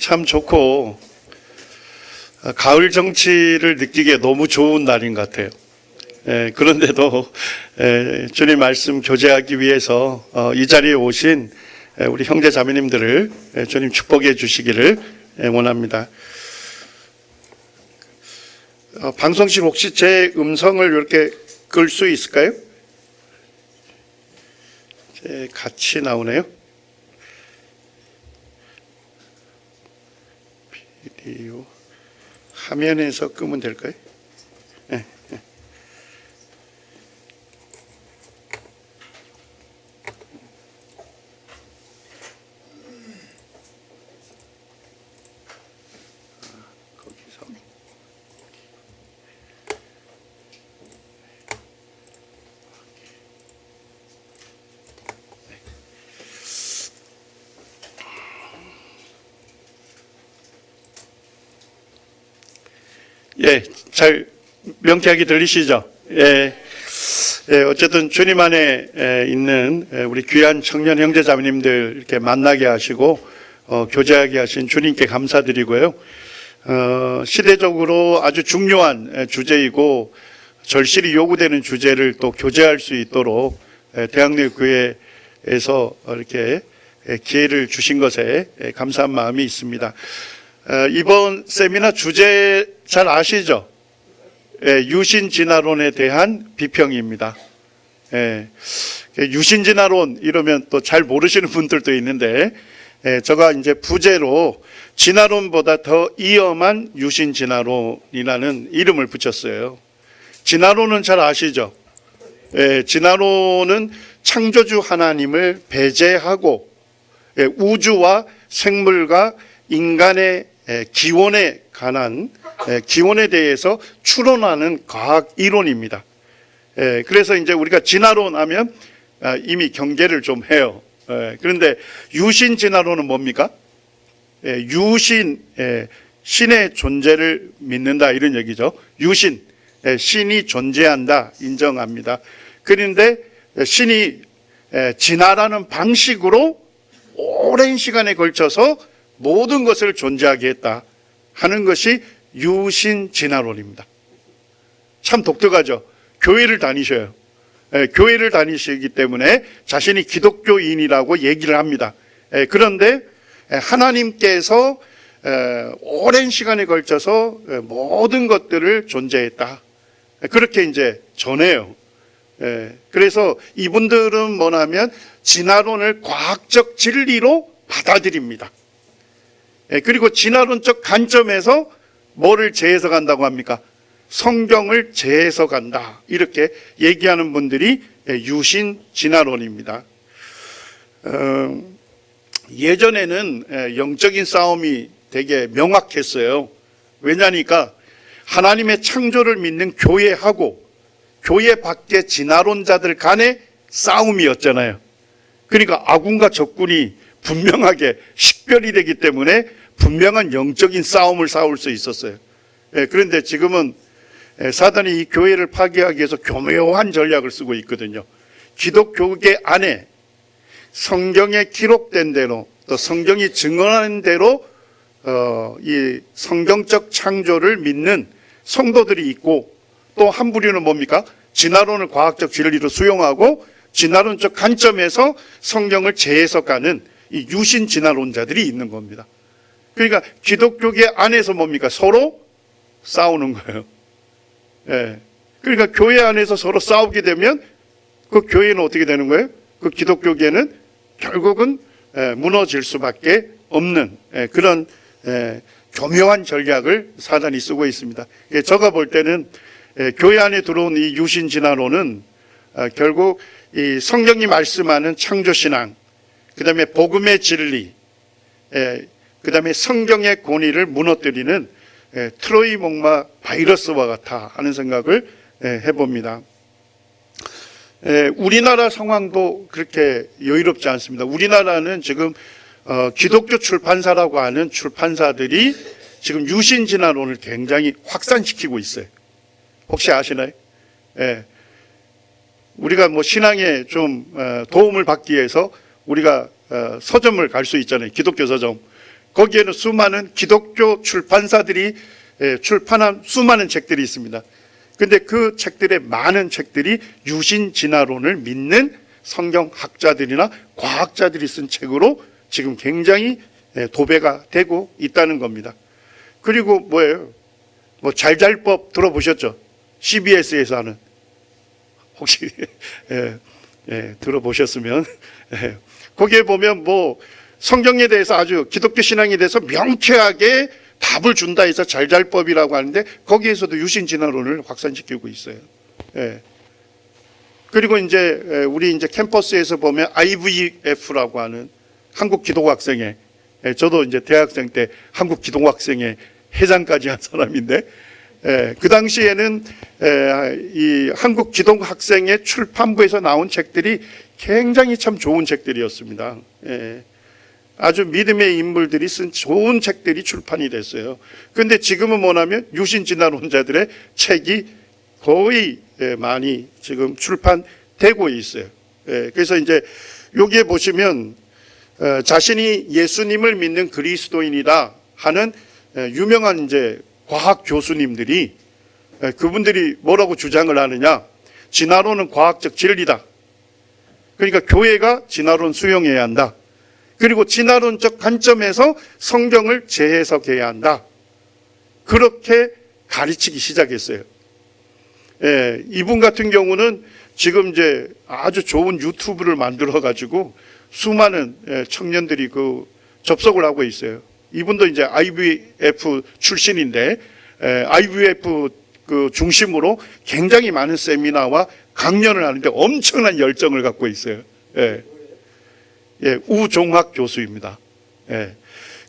참 좋고 가을 정치를 느끼기에 너무 좋은 날인 것 같아요. 그런데도 주님 말씀 교제하기 위해서 이 자리에 오신 우리 형제 자매님들을 주님 축복해 주시기를 원합니다. 방송실 혹시 제 음성을 이렇게 끌 수 있을까요? 같이 나오네요. 비디오 화면에서 끄면 될까요? 네. 거기서. 예, 잘 명쾌하게 들리시죠? 어쨌든 주님 안에 있는 우리 귀한 청년 형제 자매님들 이렇게 만나게 하시고 교제하게 하신 주님께 감사드리고요. 시대적으로 아주 중요한 주제이고 절실히 요구되는 주제를 또 교제할 수 있도록 대학로교회에서 이렇게 기회를 주신 것에 감사한 마음이 있습니다. 이번 세미나 주제 잘 아시죠? 유신진화론에 대한 비평입니다. 유신진화론 이러면 또 잘 모르시는 분들도 있는데 제가 이제 부제로 진화론보다 더 위험한 유신진화론이라는 이름을 붙였어요. 진화론은 잘 아시죠? 진화론은 창조주 하나님을 배제하고 우주와 생물과 인간의 기원에 관한 기원에 대해서 추론하는 과학 이론입니다. 그래서 이제 우리가 진화론 하면 이미 경계를 좀 해요. 그런데 유신 진화론은 뭡니까? 유신, 신의 존재를 믿는다 이런 얘기죠. 유신, 신이 존재한다 인정합니다. 그런데 신이 진화라는 방식으로 오랜 시간에 걸쳐서 모든 것을 존재하게 했다 하는 것이 유신진화론입니다. 참 독특하죠. 교회를 다니셔요. 교회를 다니시기 때문에 자신이 기독교인이라고 얘기를 합니다. 그런데 하나님께서 오랜 시간에 걸쳐서 모든 것들을 존재했다. 그렇게 이제 전해요. 그래서 이분들은 뭐냐면 진화론을 과학적 진리로 받아들입니다. 그리고 진화론적 관점에서 뭐를 재해석한다고 합니까? 성경을 재해석한다 이렇게 얘기하는 분들이 유신 진화론입니다. 예전에는 영적인 싸움이 되게 명확했어요. 왜냐니까 하나님의 창조를 믿는 교회하고 교회 밖의 진화론자들 간의 싸움이었잖아요. 그러니까 아군과 적군이 분명하게 식별이 되기 때문에 분명한 영적인 싸움을 싸울 수 있었어요. 그런데 지금은 사단이 이 교회를 파괴하기 위해서 교묘한 전략을 쓰고 있거든요. 기독교계 안에 성경에 기록된 대로 또 성경이 증언하는 대로 이 성경적 창조를 믿는 성도들이 있고 또 한 부류는 뭡니까? 진화론을 과학적 진리로 수용하고 진화론적 관점에서 성경을 재해석하는 이 유신 진화론자들이 있는 겁니다. 그러니까 기독교계 안에서 뭡니까? 서로 싸우는 거예요. 그러니까 교회 안에서 서로 싸우게 되면 그 교회는 어떻게 되는 거예요? 그 기독교계는 결국은 무너질 수밖에 없는 그런 교묘한 전략을 사단이 쓰고 있습니다. 제가 볼 때는 교회 안에 들어온 이 유신 진화론은 결국 이 성경이 말씀하는 창조신앙, 그 다음에 복음의 진리, 그 다음에 성경의 권위를 무너뜨리는 트로이 목마 바이러스와 같아 하는 생각을 해봅니다. 우리나라 상황도 그렇게 여유롭지 않습니다. 우리나라는 지금 기독교 출판사라고 하는 출판사들이 지금 유신진화론을 굉장히 확산시키고 있어요. 혹시 아시나요? 우리가 뭐 신앙에 좀 도움을 받기 위해서 우리가 서점을 갈 수 있잖아요. 기독교 서점. 거기에는 수많은 기독교 출판사들이 출판한 수많은 책들이 있습니다. 근데 그 책들의 많은 책들이 유신 진화론을 믿는 성경학자들이나 과학자들이 쓴 책으로 지금 굉장히 도배가 되고 있다는 겁니다. 그리고 뭐예요? 뭐 잘잘법 들어보셨죠? CBS에서 하는, 혹시 들어보셨으면 거기에 보면 뭐 성경에 대해서 아주 기독교 신앙에 대해서 명쾌하게 답을 준다 해서 잘잘법이라고 하는데 거기에서도 유신 진화론을 확산시키고 있어요. 그리고 이제 우리 이제 캠퍼스에서 보면 IVF라고 하는 한국 기독학생회, 저도 이제 대학생 때 한국 기독학생회 회장까지 한 사람인데, 그 당시에는 이 한국 기독학생회 출판부에서 나온 책들이 굉장히 참 좋은 책들이었습니다. 아주 믿음의 인물들이 쓴 좋은 책들이 출판이 됐어요. 그런데 지금은 뭐냐면 유신 진화론자들의 책이 거의 많이 지금 출판되고 있어요. 그래서 이제 여기에 보시면 자신이 예수님을 믿는 그리스도인이다 하는 유명한 이제 과학 교수님들이, 그분들이 뭐라고 주장을 하느냐? 진화론은 과학적 진리다. 그러니까 교회가 진화론 수용해야 한다. 그리고 진화론적 관점에서 성경을 재해석해야 한다. 그렇게 가르치기 시작했어요. 이분 같은 경우는 지금 이제 아주 좋은 유튜브를 만들어 가지고 수많은 청년들이 그 접속을 하고 있어요. 이분도 이제 IVF 출신인데, IVF 그 중심으로 굉장히 많은 세미나와 강연을 하는데 엄청난 열정을 갖고 있어요. 우종학 교수입니다.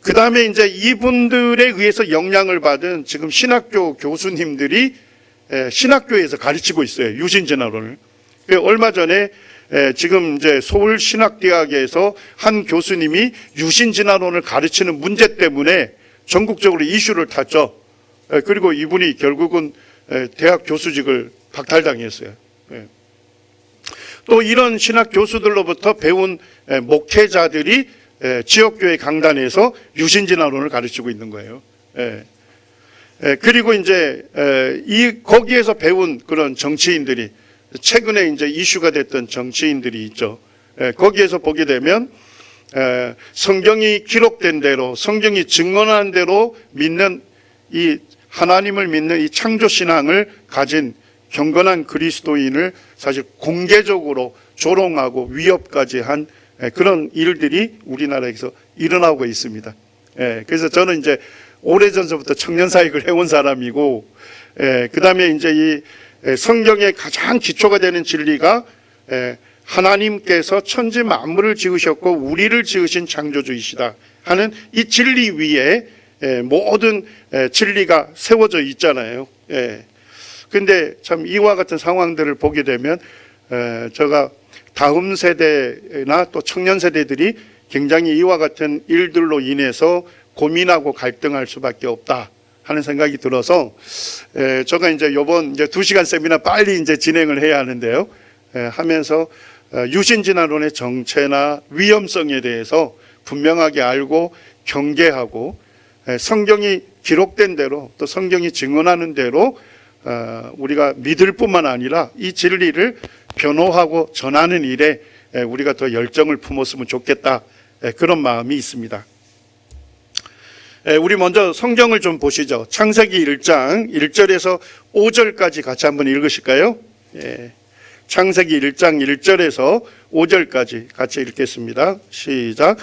그 다음에 이제 이분들에 의해서 영향을 받은 지금 신학교 교수님들이 신학교에서 가르치고 있어요. 유신진화론을. 얼마 전에 지금 이제 서울신학대학에서 한 교수님이 유신진화론을 가르치는 문제 때문에 전국적으로 이슈를 탔죠. 그리고 이분이 결국은 대학 교수직을 박탈당했어요. 또 이런 신학 교수들로부터 배운 목회자들이 지역교회 강단에서 유신진화론을 가르치고 있는 거예요. 그리고 이제 거기에서 배운 그런 정치인들이, 최근에 이제 이슈가 됐던 정치인들이 있죠. 거기에서 보게 되면 성경이 기록된 대로, 성경이 증언한 대로 믿는 이 하나님을 믿는 이 창조 신앙을 가진 경건한 그리스도인을 사실 공개적으로 조롱하고 위협까지 한 그런 일들이 우리나라에서 일어나고 있습니다. 그래서 저는 이제 오래전부터 청년 사역을 해온 사람이고, 그 다음에 이제 이 성경의 가장 기초가 되는 진리가 하나님께서 천지 만물을 지으셨고 우리를 지으신 창조주이시다 하는 이 진리 위에 모든 진리가 세워져 있잖아요. 근데 참 이와 같은 상황들을 보게 되면 제가 다음 세대나 또 청년 세대들이 굉장히 이와 같은 일들로 인해서 고민하고 갈등할 수밖에 없다 하는 생각이 들어서 제가 이제 이번 이제 2시간 세미나 빨리 이제 진행을 해야 하는데요. 하면서 유신진화론의 정체나 위험성에 대해서 분명하게 알고 경계하고 성경이 기록된 대로 또 성경이 증언하는 대로 우리가 믿을 뿐만 아니라 이 진리를 변호하고 전하는 일에 우리가 더 열정을 품었으면 좋겠다, 그런 마음이 있습니다. 우리 먼저 성경을 좀 보시죠. 창세기 1장 1절에서 5절까지 같이 한번 읽으실까요? 창세기 1장 1절에서 5절까지 같이 읽겠습니다. 시작.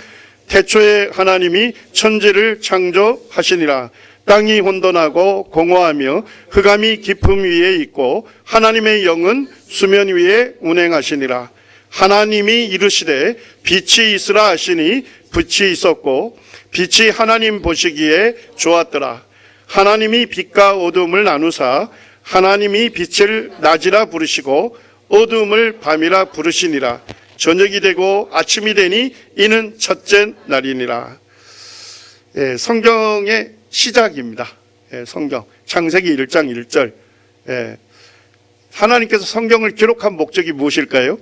태초에 하나님이 천지를 창조하시니라. 땅이 혼돈하고 공허하며 흑암이 깊음 위에 있고 하나님의 영은 수면 위에 운행하시니라. 하나님이 이르시되 빛이 있으라 하시니 빛이 있었고 빛이 하나님 보시기에 좋았더라. 하나님이 빛과 어둠을 나누사 하나님이 빛을 낮이라 부르시고 어둠을 밤이라 부르시니라. 저녁이 되고 아침이 되니 이는 첫째 날이니라. 성경의 시작입니다. 성경 창세기 1장 1절. 하나님께서 성경을 기록한 목적이 무엇일까요?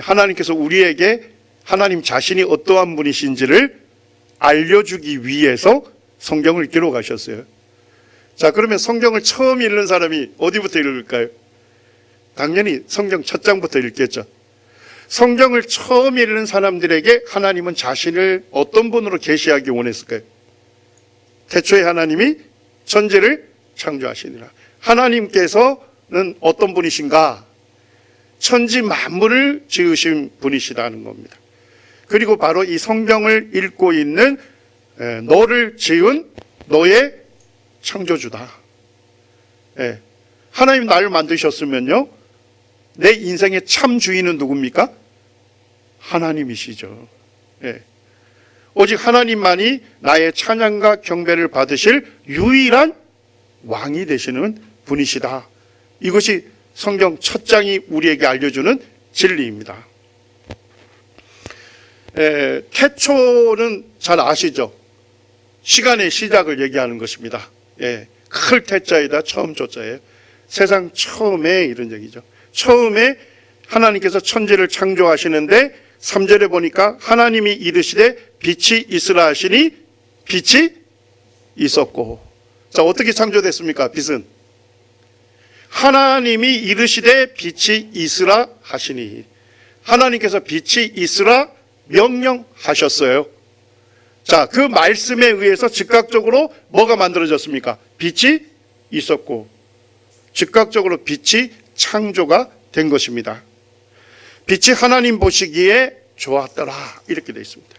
하나님께서 우리에게 하나님 자신이 어떠한 분이신지를 알려주기 위해서 성경을 기록하셨어요. 자, 그러면 성경을 처음 읽는 사람이 어디부터 읽을까요? 당연히 성경 첫 장부터 읽겠죠. 성경을 처음 읽는 사람들에게 하나님은 자신을 어떤 분으로 계시하기 원했을까요? 태초에 하나님이 천지를 창조하시니라. 하나님께서는 어떤 분이신가? 천지 만물을 지으신 분이시다는 겁니다. 그리고 바로 이 성경을 읽고 있는 너를 지은 너의 창조주다. 하나님 나를 만드셨으면요, 내 인생의 참 주인은 누굽니까? 하나님이시죠. 오직 하나님만이 나의 찬양과 경배를 받으실 유일한 왕이 되시는 분이시다. 이것이 성경 첫 장이 우리에게 알려주는 진리입니다. 태초는 잘 아시죠? 시간의 시작을 얘기하는 것입니다. 클 태자에다 처음 조자예요. 세상 처음에 이런 얘기죠. 처음에 하나님께서 천지를 창조하시는데 3절에 보니까 하나님이 이르시되 빛이 있으라 하시니 빛이 있었고. 자, 어떻게 창조됐습니까? 빛은 하나님이 이르시되 빛이 있으라 하시니, 하나님께서 빛이 있으라 명령하셨어요. 자, 그 말씀에 의해서 즉각적으로 뭐가 만들어졌습니까? 빛이 있었고, 즉각적으로 빛이 창조가 된 것입니다. 빛이 하나님 보시기에 좋았더라, 이렇게 되어 있습니다.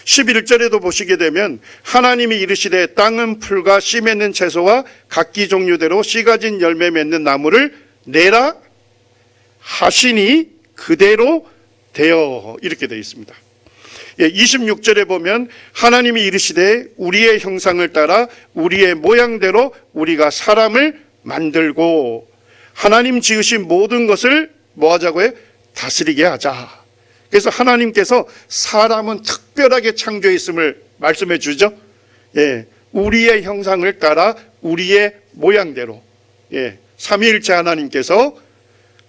11절에도 보시게 되면 하나님이 이르시되 땅은 풀과 씨 맺는 채소와 각기 종류대로 씨 가진 열매 맺는 나무를 내라 하시니 그대로 되어, 이렇게 되어 있습니다. 26절에 보면 하나님이 이르시되 우리의 형상을 따라 우리의 모양대로 우리가 사람을 만들고 하나님 지으신 모든 것을 뭐 하자고요? 다스리게 하자. 그래서 하나님께서 사람은 특별하게 창조했음을 말씀해 주죠. 우리의 형상을 따라 우리의 모양대로. 삼위일체 하나님께서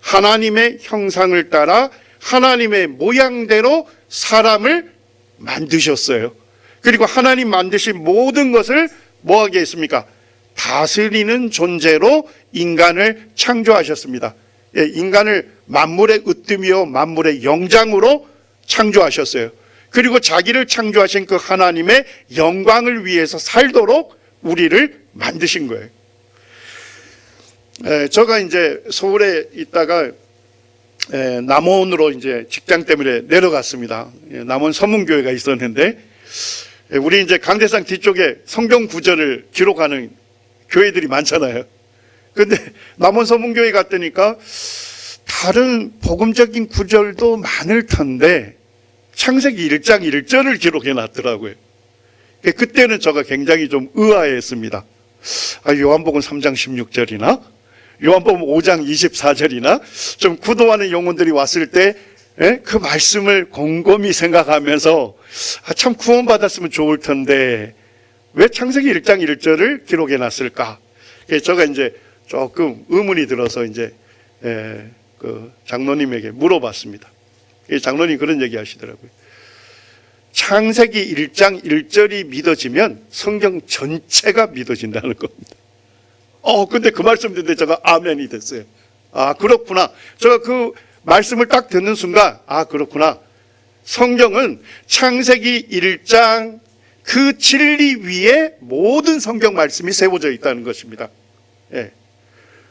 하나님의 형상을 따라 하나님의 모양대로 사람을 만드셨어요. 그리고 하나님 만드신 모든 것을 뭐 하게 했습니까? 다스리는 존재로 인간을 창조하셨습니다. 인간을 만물의 으뜸이요 만물의 영장으로 창조하셨어요. 그리고 자기를 창조하신 그 하나님의 영광을 위해서 살도록 우리를 만드신 거예요. 제가 이제 서울에 있다가 남원으로 이제 직장 때문에 내려갔습니다. 남원 서문교회가 있었는데, 우리 이제 강대상 뒤쪽에 성경 구절을 기록하는 교회들이 많잖아요. 근데 남원 서문교회 갔더니까 다른 복음적인 구절도 많을 텐데 창세기 1장 1절을 기록해 놨더라고요. 그때는 제가 굉장히 좀 의아했습니다. 요한복음 3장 16절이나 요한복음 5장 24절이나 좀 구도하는 용어들이 왔을 때 그 말씀을 곰곰이 생각하면서 참 구원받았으면 좋을 텐데 왜 창세기 1장 1절을 기록해 놨을까? 제가 이제 조금 의문이 들어서 이제 그 장로님에게 물어봤습니다. 장로님 그런 얘기 하시더라고요. 창세기 1장 1절이 믿어지면 성경 전체가 믿어진다는 겁니다. 근데 그 말씀 듣는데 제가 아멘이 됐어요. 그렇구나. 제가 그 말씀을 딱 듣는 순간, 그렇구나. 성경은 창세기 1장 그 진리 위에 모든 성경 말씀이 세워져 있다는 것입니다.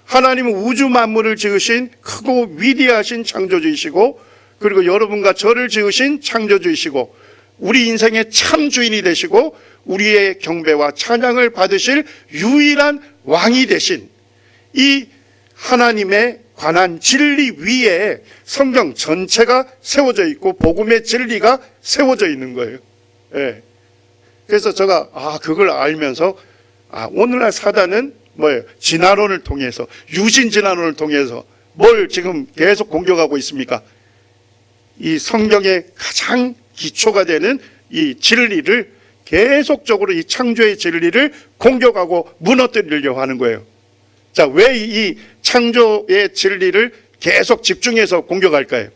하나님은 우주 만물을 지으신 크고 위대하신 창조주이시고, 그리고 여러분과 저를 지으신 창조주이시고, 우리 인생의 참 주인이 되시고 우리의 경배와 찬양을 받으실 유일한 왕이 되신 이 하나님의 관한 진리 위에 성경 전체가 세워져 있고 복음의 진리가 세워져 있는 거예요. 그래서 제가 그걸 알면서 오늘날 사단은 뭐예요? 진화론을 통해서, 유신 진화론을 통해서 뭘 지금 계속 공격하고 있습니까? 이 성경의 가장 기초가 되는 이 진리를 계속적으로, 이 창조의 진리를 공격하고 무너뜨리려고 하는 거예요. 자, 왜 이 창조의 진리를 계속 집중해서 공격할까요?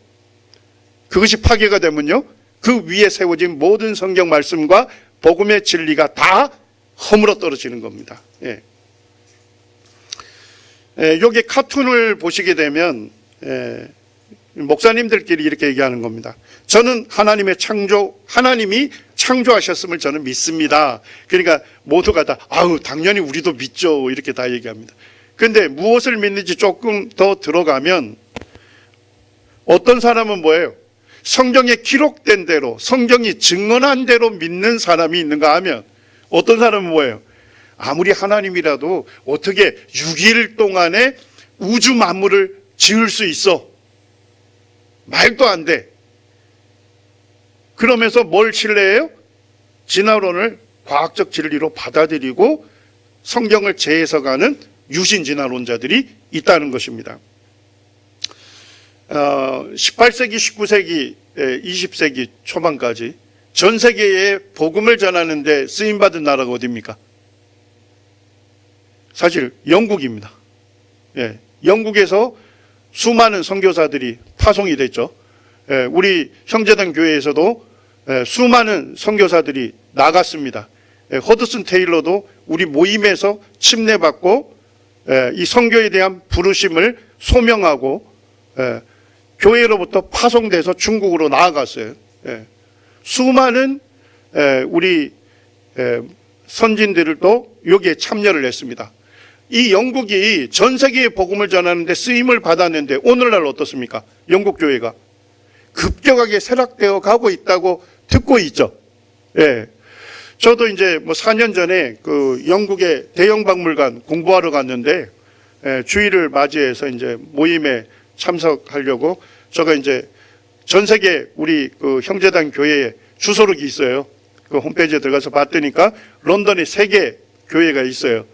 그것이 파괴가 되면요, 그 위에 세워진 모든 성경 말씀과 복음의 진리가 다 허물어 떨어지는 겁니다. 예. 여기 카툰을 보시게 되면 목사님들끼리 이렇게 얘기하는 겁니다. 저는 하나님이 창조하셨음을 저는 믿습니다. 그러니까 모두가 다 당연히 우리도 믿죠 이렇게 다 얘기합니다. 그런데 무엇을 믿는지 조금 더 들어가면 어떤 사람은 뭐예요? 성경에 기록된 대로, 성경이 증언한 대로 믿는 사람이 있는가 하면 어떤 사람은 뭐예요? 아무리 하나님이라도 어떻게 6일 동안에 우주 만물을 지을 수 있어? 말도 안 돼. 그러면서 뭘 신뢰해요? 진화론을 과학적 진리로 받아들이고 성경을 재해석하는 유신진화론자들이 있다는 것입니다. 18세기, 19세기, 20세기 초반까지 전 세계에 복음을 전하는 데 쓰임받은 나라가 어디입니까? 사실 영국입니다. 예, 영국에서 수많은 선교사들이 파송이 됐죠. 예, 우리 형제단 교회에서도 수많은 선교사들이 나갔습니다. 허드슨 테일러도 우리 모임에서 침례받고 이 선교에 대한 부르심을 소명하고 교회로부터 파송돼서 중국으로 나아갔어요. 수많은 우리 선진들도 여기에 참여를 했습니다. 이 영국이 전 세계에 복음을 전하는데 쓰임을 받았는데 오늘날 어떻습니까? 영국 교회가 급격하게 쇠락되어 가고 있다고 듣고 있죠. 예. 저도 이제 4년 전에 그 영국의 대형 박물관 공부하러 갔는데 주일을 맞이해서 이제 모임에 참석하려고 제가 이제 전 세계 우리 그 형제단 교회에 주소록이 있어요. 그 홈페이지에 들어가서 봤더니까 런던에 3개 교회가 있어요.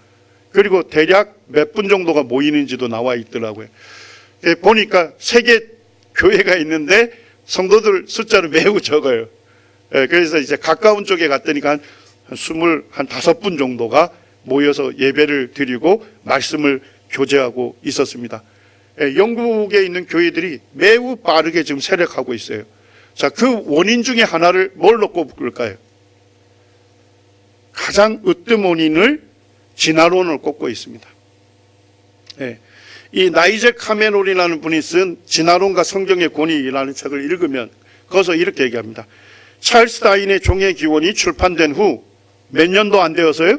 그리고 대략 몇 분 정도가 모이는지도 나와 있더라고요. 보니까 3개 교회가 있는데 성도들 숫자는 매우 적어요. 그래서 이제 가까운 쪽에 갔더니까 한 25분 정도가 모여서 예배를 드리고 말씀을 교제하고 있었습니다. 영국에 있는 교회들이 매우 빠르게 지금 세력하고 있어요. 자, 그 원인 중에 하나를 뭘로 꼽을까요? 가장 으뜸 원인을 진화론을 꼽고 있습니다. 이 나이젤 카메론이라는 분이 쓴 진화론과 성경의 권위라는 책을 읽으면 거기서 이렇게 얘기합니다. 찰스 다윈의 종의 기원이 출판된 후 몇 년도 안 되어서요?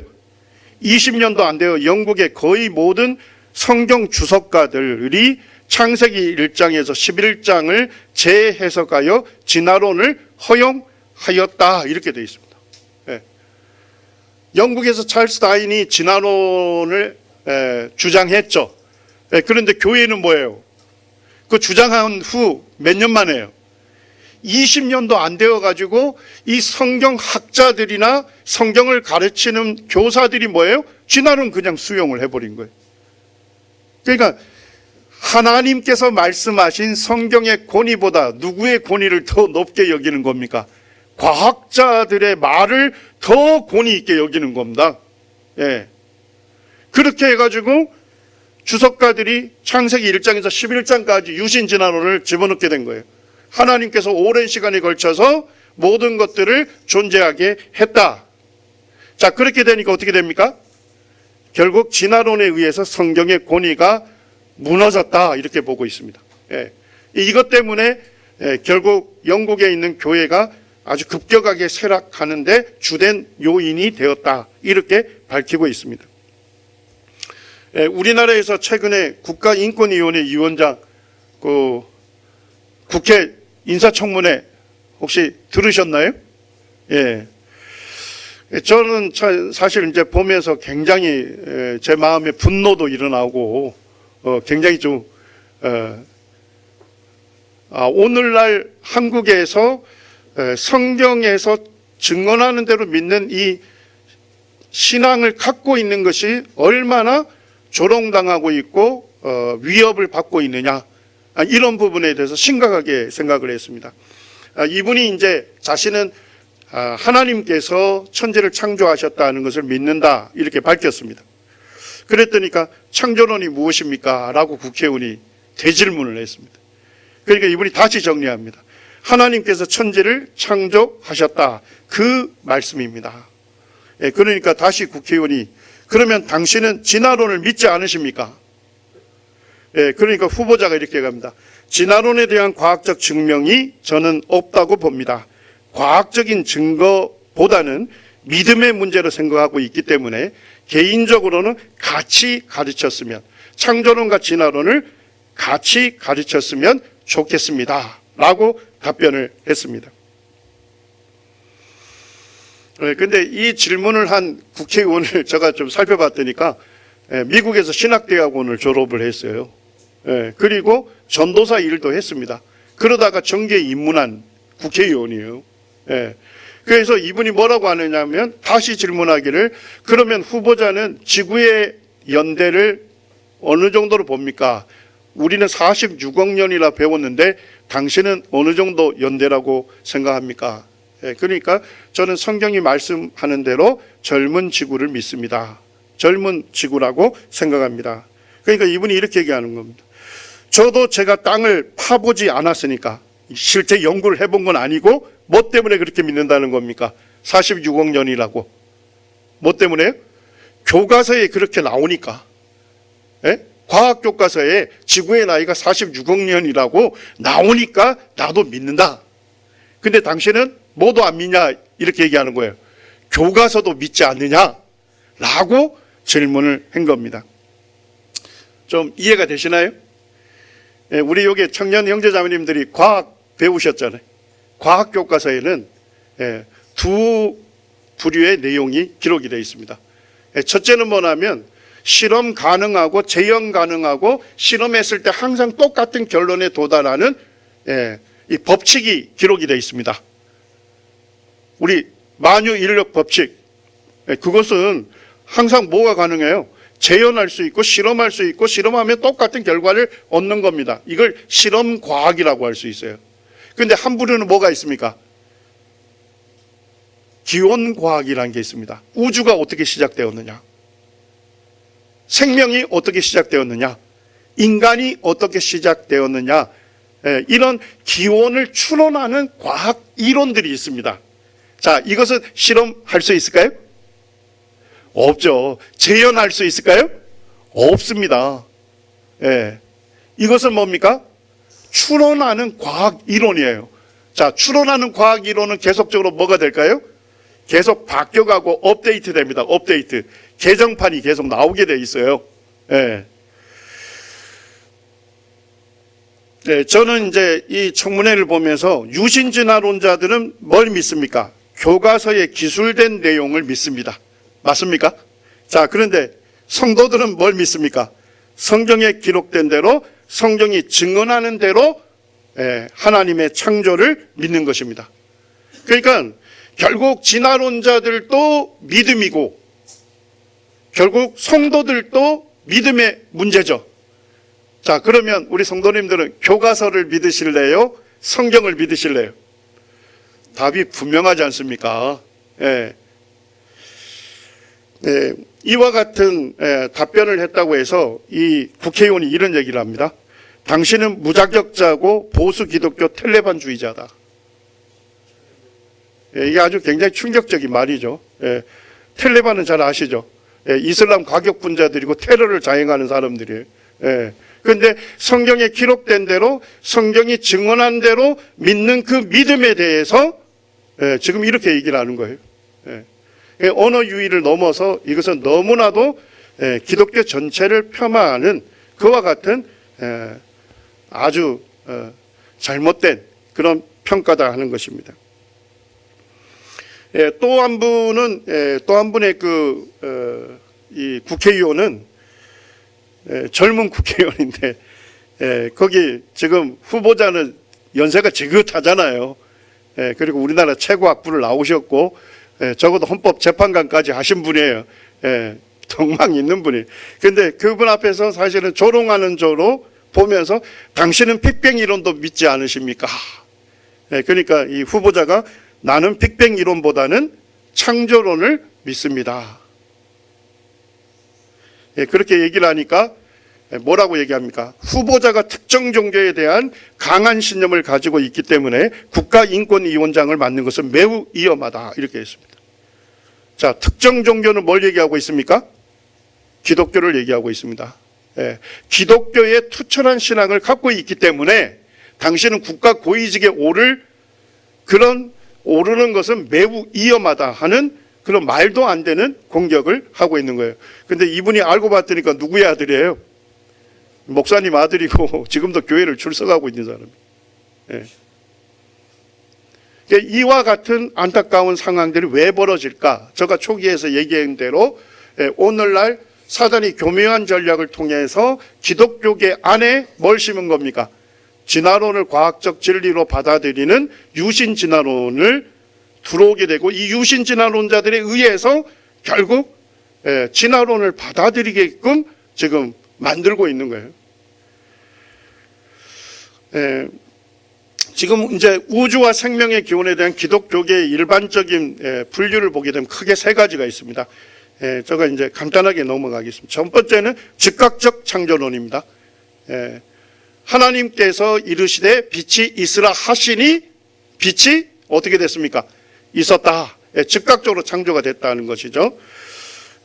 20년도 안 되어 영국의 거의 모든 성경 주석가들이 창세기 1장에서 11장을 재해석하여 진화론을 허용하였다 이렇게 되어 있습니다. 영국에서 찰스 다윈이 진화론을 주장했죠. 그런데 교회는 뭐예요? 그 주장한 후 몇 년 만에요? 20년도 안 되어가지고 이 성경학자들이나 성경을 가르치는 교사들이 뭐예요? 진화론 그냥 수용을 해버린 거예요. 그러니까 하나님께서 말씀하신 성경의 권위보다 누구의 권위를 더 높게 여기는 겁니까? 과학자들의 말을 더 권위 있게 여기는 겁니다. 예. 그렇게 해가지고 주석가들이 창세기 1장에서 11장까지 유신진화론을 집어넣게 된 거예요. 하나님께서 오랜 시간에 걸쳐서 모든 것들을 존재하게 했다. 자, 그렇게 되니까 어떻게 됩니까? 결국 진화론에 의해서 성경의 권위가 무너졌다 이렇게 보고 있습니다. 이것 때문에 결국 영국에 있는 교회가 아주 급격하게 쇠락하는데 주된 요인이 되었다 이렇게 밝히고 있습니다. 우리나라에서 최근에 국가인권위원회 위원장 그 국회 인사청문회 혹시 들으셨나요? 예. 저는 사실 이제 보면서 굉장히 제 마음에 분노도 일어나고 굉장히 좀 오늘날 한국에서 성경에서 증언하는 대로 믿는 이 신앙을 갖고 있는 것이 얼마나 조롱당하고 있고 위협을 받고 있느냐 이런 부분에 대해서 심각하게 생각을 했습니다. 이분이 이제 자신은 하나님께서 천지를 창조하셨다는 것을 믿는다 이렇게 밝혔습니다. 그랬더니까 창조론이 무엇입니까? 라고 국회의원이 대질문을 했습니다. 그러니까 이분이 다시 정리합니다. 하나님께서 천지를 창조하셨다. 그 말씀입니다. 그러니까 다시 국회의원이 그러면 당신은 진화론을 믿지 않으십니까? 그러니까 후보자가 이렇게 갑니다. 진화론에 대한 과학적 증명이 저는 없다고 봅니다. 과학적인 증거보다는 믿음의 문제로 생각하고 있기 때문에 개인적으로는 같이 가르쳤으면, 창조론과 진화론을 같이 가르쳤으면 좋겠습니다. 라고 답변을 했습니다. 근데 이 질문을 한 국회의원을 제가 좀 살펴봤더니까 미국에서 신학대학원을 졸업을 했어요. 그리고 전도사 일도 했습니다. 그러다가 정계에 입문한 국회의원이에요. 그래서 이분이 뭐라고 하느냐면 다시 질문하기를 그러면 후보자는 지구의 연대를 어느 정도로 봅니까? 우리는 46억 년이라 배웠는데 당신은 어느 정도 연대라고 생각합니까? 그러니까 저는 성경이 말씀하는 대로 젊은 지구를 믿습니다. 젊은 지구라고 생각합니다. 그러니까 이분이 이렇게 얘기하는 겁니다. 저도 제가 땅을 파보지 않았으니까 실제 연구를 해본 건 아니고 뭐 때문에 그렇게 믿는다는 겁니까? 46억 년이라고. 뭐 때문에요? 교과서에 그렇게 나오니까. 과학 교과서에 지구의 나이가 46억 년이라고 나오니까 나도 믿는다. 근데 당신은 뭐도 안 믿냐? 이렇게 얘기하는 거예요. 교과서도 믿지 않느냐? 라고 질문을 한 겁니다. 좀 이해가 되시나요? 우리 여기 청년 형제자매님들이 과학 배우셨잖아요. 과학 교과서에는 두 부류의 내용이 기록이 되어 있습니다. 첫째는 뭐냐면 실험 가능하고 재현 가능하고 실험했을 때 항상 똑같은 결론에 도달하는 이 법칙이 기록이 되어 있습니다. 우리 만유 인력 법칙, 그것은 항상 뭐가 가능해요? 재현할 수 있고 실험할 수 있고 실험하면 똑같은 결과를 얻는 겁니다. 이걸 실험과학이라고 할 수 있어요. 그런데 한 부류는 뭐가 있습니까? 기원과학이라는 게 있습니다. 우주가 어떻게 시작되었느냐, 생명이 어떻게 시작되었느냐, 인간이 어떻게 시작되었느냐, 이런 기원을 추론하는 과학 이론들이 있습니다. 자, 이것은 실험할 수 있을까요? 없죠. 재현할 수 있을까요? 없습니다. 이것은 뭡니까? 추론하는 과학 이론이에요. 자, 추론하는 과학 이론은 계속적으로 뭐가 될까요? 계속 바뀌어가고 업데이트 됩니다. 업데이트. 개정판이 계속 나오게 돼 있어요. 저는 이제 이 청문회를 보면서 유신진화론자들은 뭘 믿습니까? 교과서에 기술된 내용을 믿습니다. 맞습니까? 자, 그런데 성도들은 뭘 믿습니까? 성경에 기록된 대로, 성경이 증언하는 대로 하나님의 창조를 믿는 것입니다. 그러니까 결국 진화론자들도 믿음이고 결국 성도들도 믿음의 문제죠. 자, 그러면 우리 성도님들은 교과서를 믿으실래요? 성경을 믿으실래요? 답이 분명하지 않습니까? 이와 같은 답변을 했다고 해서 이 국회의원이 이런 얘기를 합니다. 당신은 무자격자고 보수 기독교 텔레반주의자다. 이게 아주 굉장히 충격적인 말이죠. 텔레반은 잘 아시죠? 이슬람 과격분자들이고 테러를 자행하는 사람들이에요. 그런데 성경에 기록된 대로, 성경이 증언한 대로 믿는 그 믿음에 대해서 지금 이렇게 얘기를 하는 거예요. 언어 유희를 넘어서 이것은 너무나도 기독교 전체를 폄하하는 그와 같은 아주 잘못된 그런 평가다 하는 것입니다. 또 한 분의 이 국회의원은 젊은 국회의원인데 거기 지금 후보자는 연세가 지긋하잖아요. 그리고 우리나라 최고 학부를 나오셨고 적어도 헌법재판관까지 하신 분이에요. 덕망 있는 분이. 그런데 그분 앞에서 사실은 조롱하는 조로 보면서 당신은 빅뱅 이론도 믿지 않으십니까? 그러니까 이 후보자가 나는 빅뱅 이론보다는 창조론을 믿습니다. 그렇게 얘기를 하니까 뭐라고 얘기합니까? 후보자가 특정 종교에 대한 강한 신념을 가지고 있기 때문에 국가인권위원장을 맡는 것은 매우 위험하다, 이렇게 했습니다. 자, 특정 종교는 뭘 얘기하고 있습니까? 기독교를 얘기하고 있습니다. 기독교의 투철한 신앙을 갖고 있기 때문에 당신은 국가 고위직에 오르는 것은 매우 위험하다 하는 그런 말도 안 되는 공격을 하고 있는 거예요. 근데 이분이 알고 봤더니까 누구의 아들이에요? 목사님 아들이고 지금도 교회를 출석하고 있는 사람이에요. 이와 같은 안타까운 상황들이 왜 벌어질까? 제가 초기에서 얘기한 대로 오늘날 사단이 교묘한 전략을 통해서 기독교계 안에 뭘 심은 겁니까? 진화론을 과학적 진리로 받아들이는 유신 진화론을 들어오게 되고, 이 유신 진화론자들에 의해서 결국 진화론을 받아들이게끔 지금 만들고 있는 거예요. 지금 이제 우주와 생명의 기원에 대한 기독교계의 일반적인 분류를 보게 되면 크게 세 가지가 있습니다. 제가 이제 간단하게 넘어가겠습니다. 첫 번째는 즉각적 창조론입니다. 하나님께서 이르시되 빛이 있으라 하시니 빛이 어떻게 됐습니까? 있었다. 즉각적으로 창조가 됐다는 것이죠.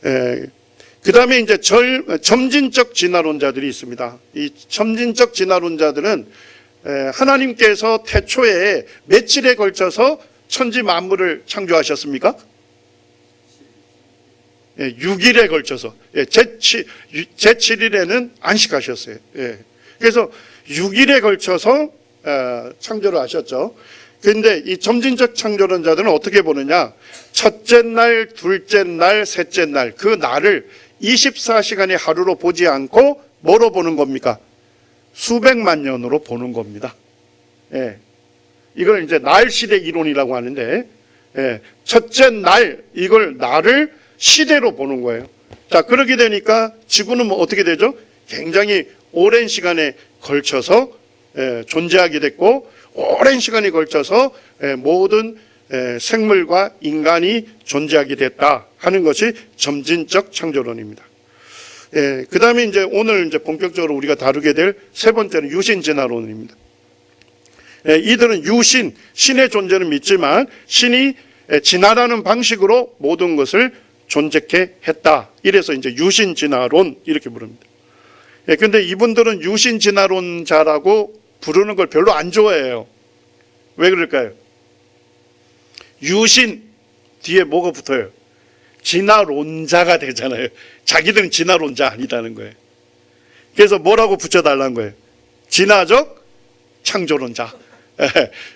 그 다음에 이제 점진적 진화론자들이 있습니다. 이 점진적 진화론자들은 하나님께서 태초에 며칠에 걸쳐서 천지 만물을 창조하셨습니까? 6일에 걸쳐서 제7일에는 안식하셨어요. 그래서 6일에 걸쳐서 창조를 하셨죠. 그런데 이 점진적 창조론자들은 어떻게 보느냐? 첫째 날, 둘째 날, 셋째 날, 그 날을 24시간의 하루로 보지 않고 뭐로 보는 겁니까? 수백만 년으로 보는 겁니다. 이걸 이제 날시대 이론이라고 하는데, 첫째 날, 이걸 날을 시대로 보는 거예요. 자, 그렇게 되니까 지구는 뭐 어떻게 되죠? 굉장히 오랜 시간에 걸쳐서 존재하게 됐고, 오랜 시간에 걸쳐서 모든 생물과 인간이 존재하게 됐다 하는 것이 점진적 창조론입니다. 그 다음에 이제 오늘 이제 본격적으로 우리가 다루게 될 세 번째는 유신 진화론입니다. 이들은 유신, 신의 존재는 믿지만 신이 진화라는 방식으로 모든 것을 존재케 했다. 이래서 이제 유신 진화론 이렇게 부릅니다. 근데 이분들은 유신 진화론자라고 부르는 걸 별로 안 좋아해요. 왜 그럴까요? 유신 뒤에 뭐가 붙어요? 진화론자가 되잖아요. 자기들은 진화론자 아니다는 거예요. 그래서 뭐라고 붙여달라는 거예요? 진화적 창조론자.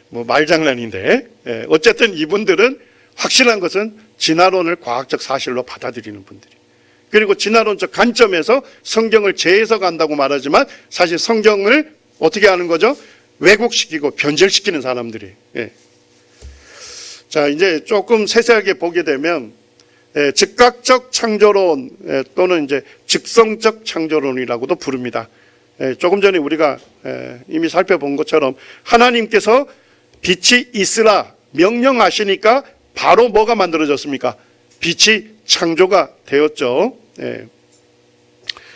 뭐 말장난인데, 어쨌든 이분들은 확실한 것은 진화론을 과학적 사실로 받아들이는 분들이. 그리고 진화론적 관점에서 성경을 재해석한다고 말하지만 사실 성경을 어떻게 하는 거죠? 왜곡시키고 변절시키는 사람들이. 자, 이제 조금 세세하게 보게 되면 즉각적 창조론 또는 이제 즉성적 창조론이라고도 부릅니다. 조금 전에 우리가 이미 살펴본 것처럼 하나님께서 빛이 있으라 명령하시니까 바로 뭐가 만들어졌습니까? 빛이 창조가 되었죠.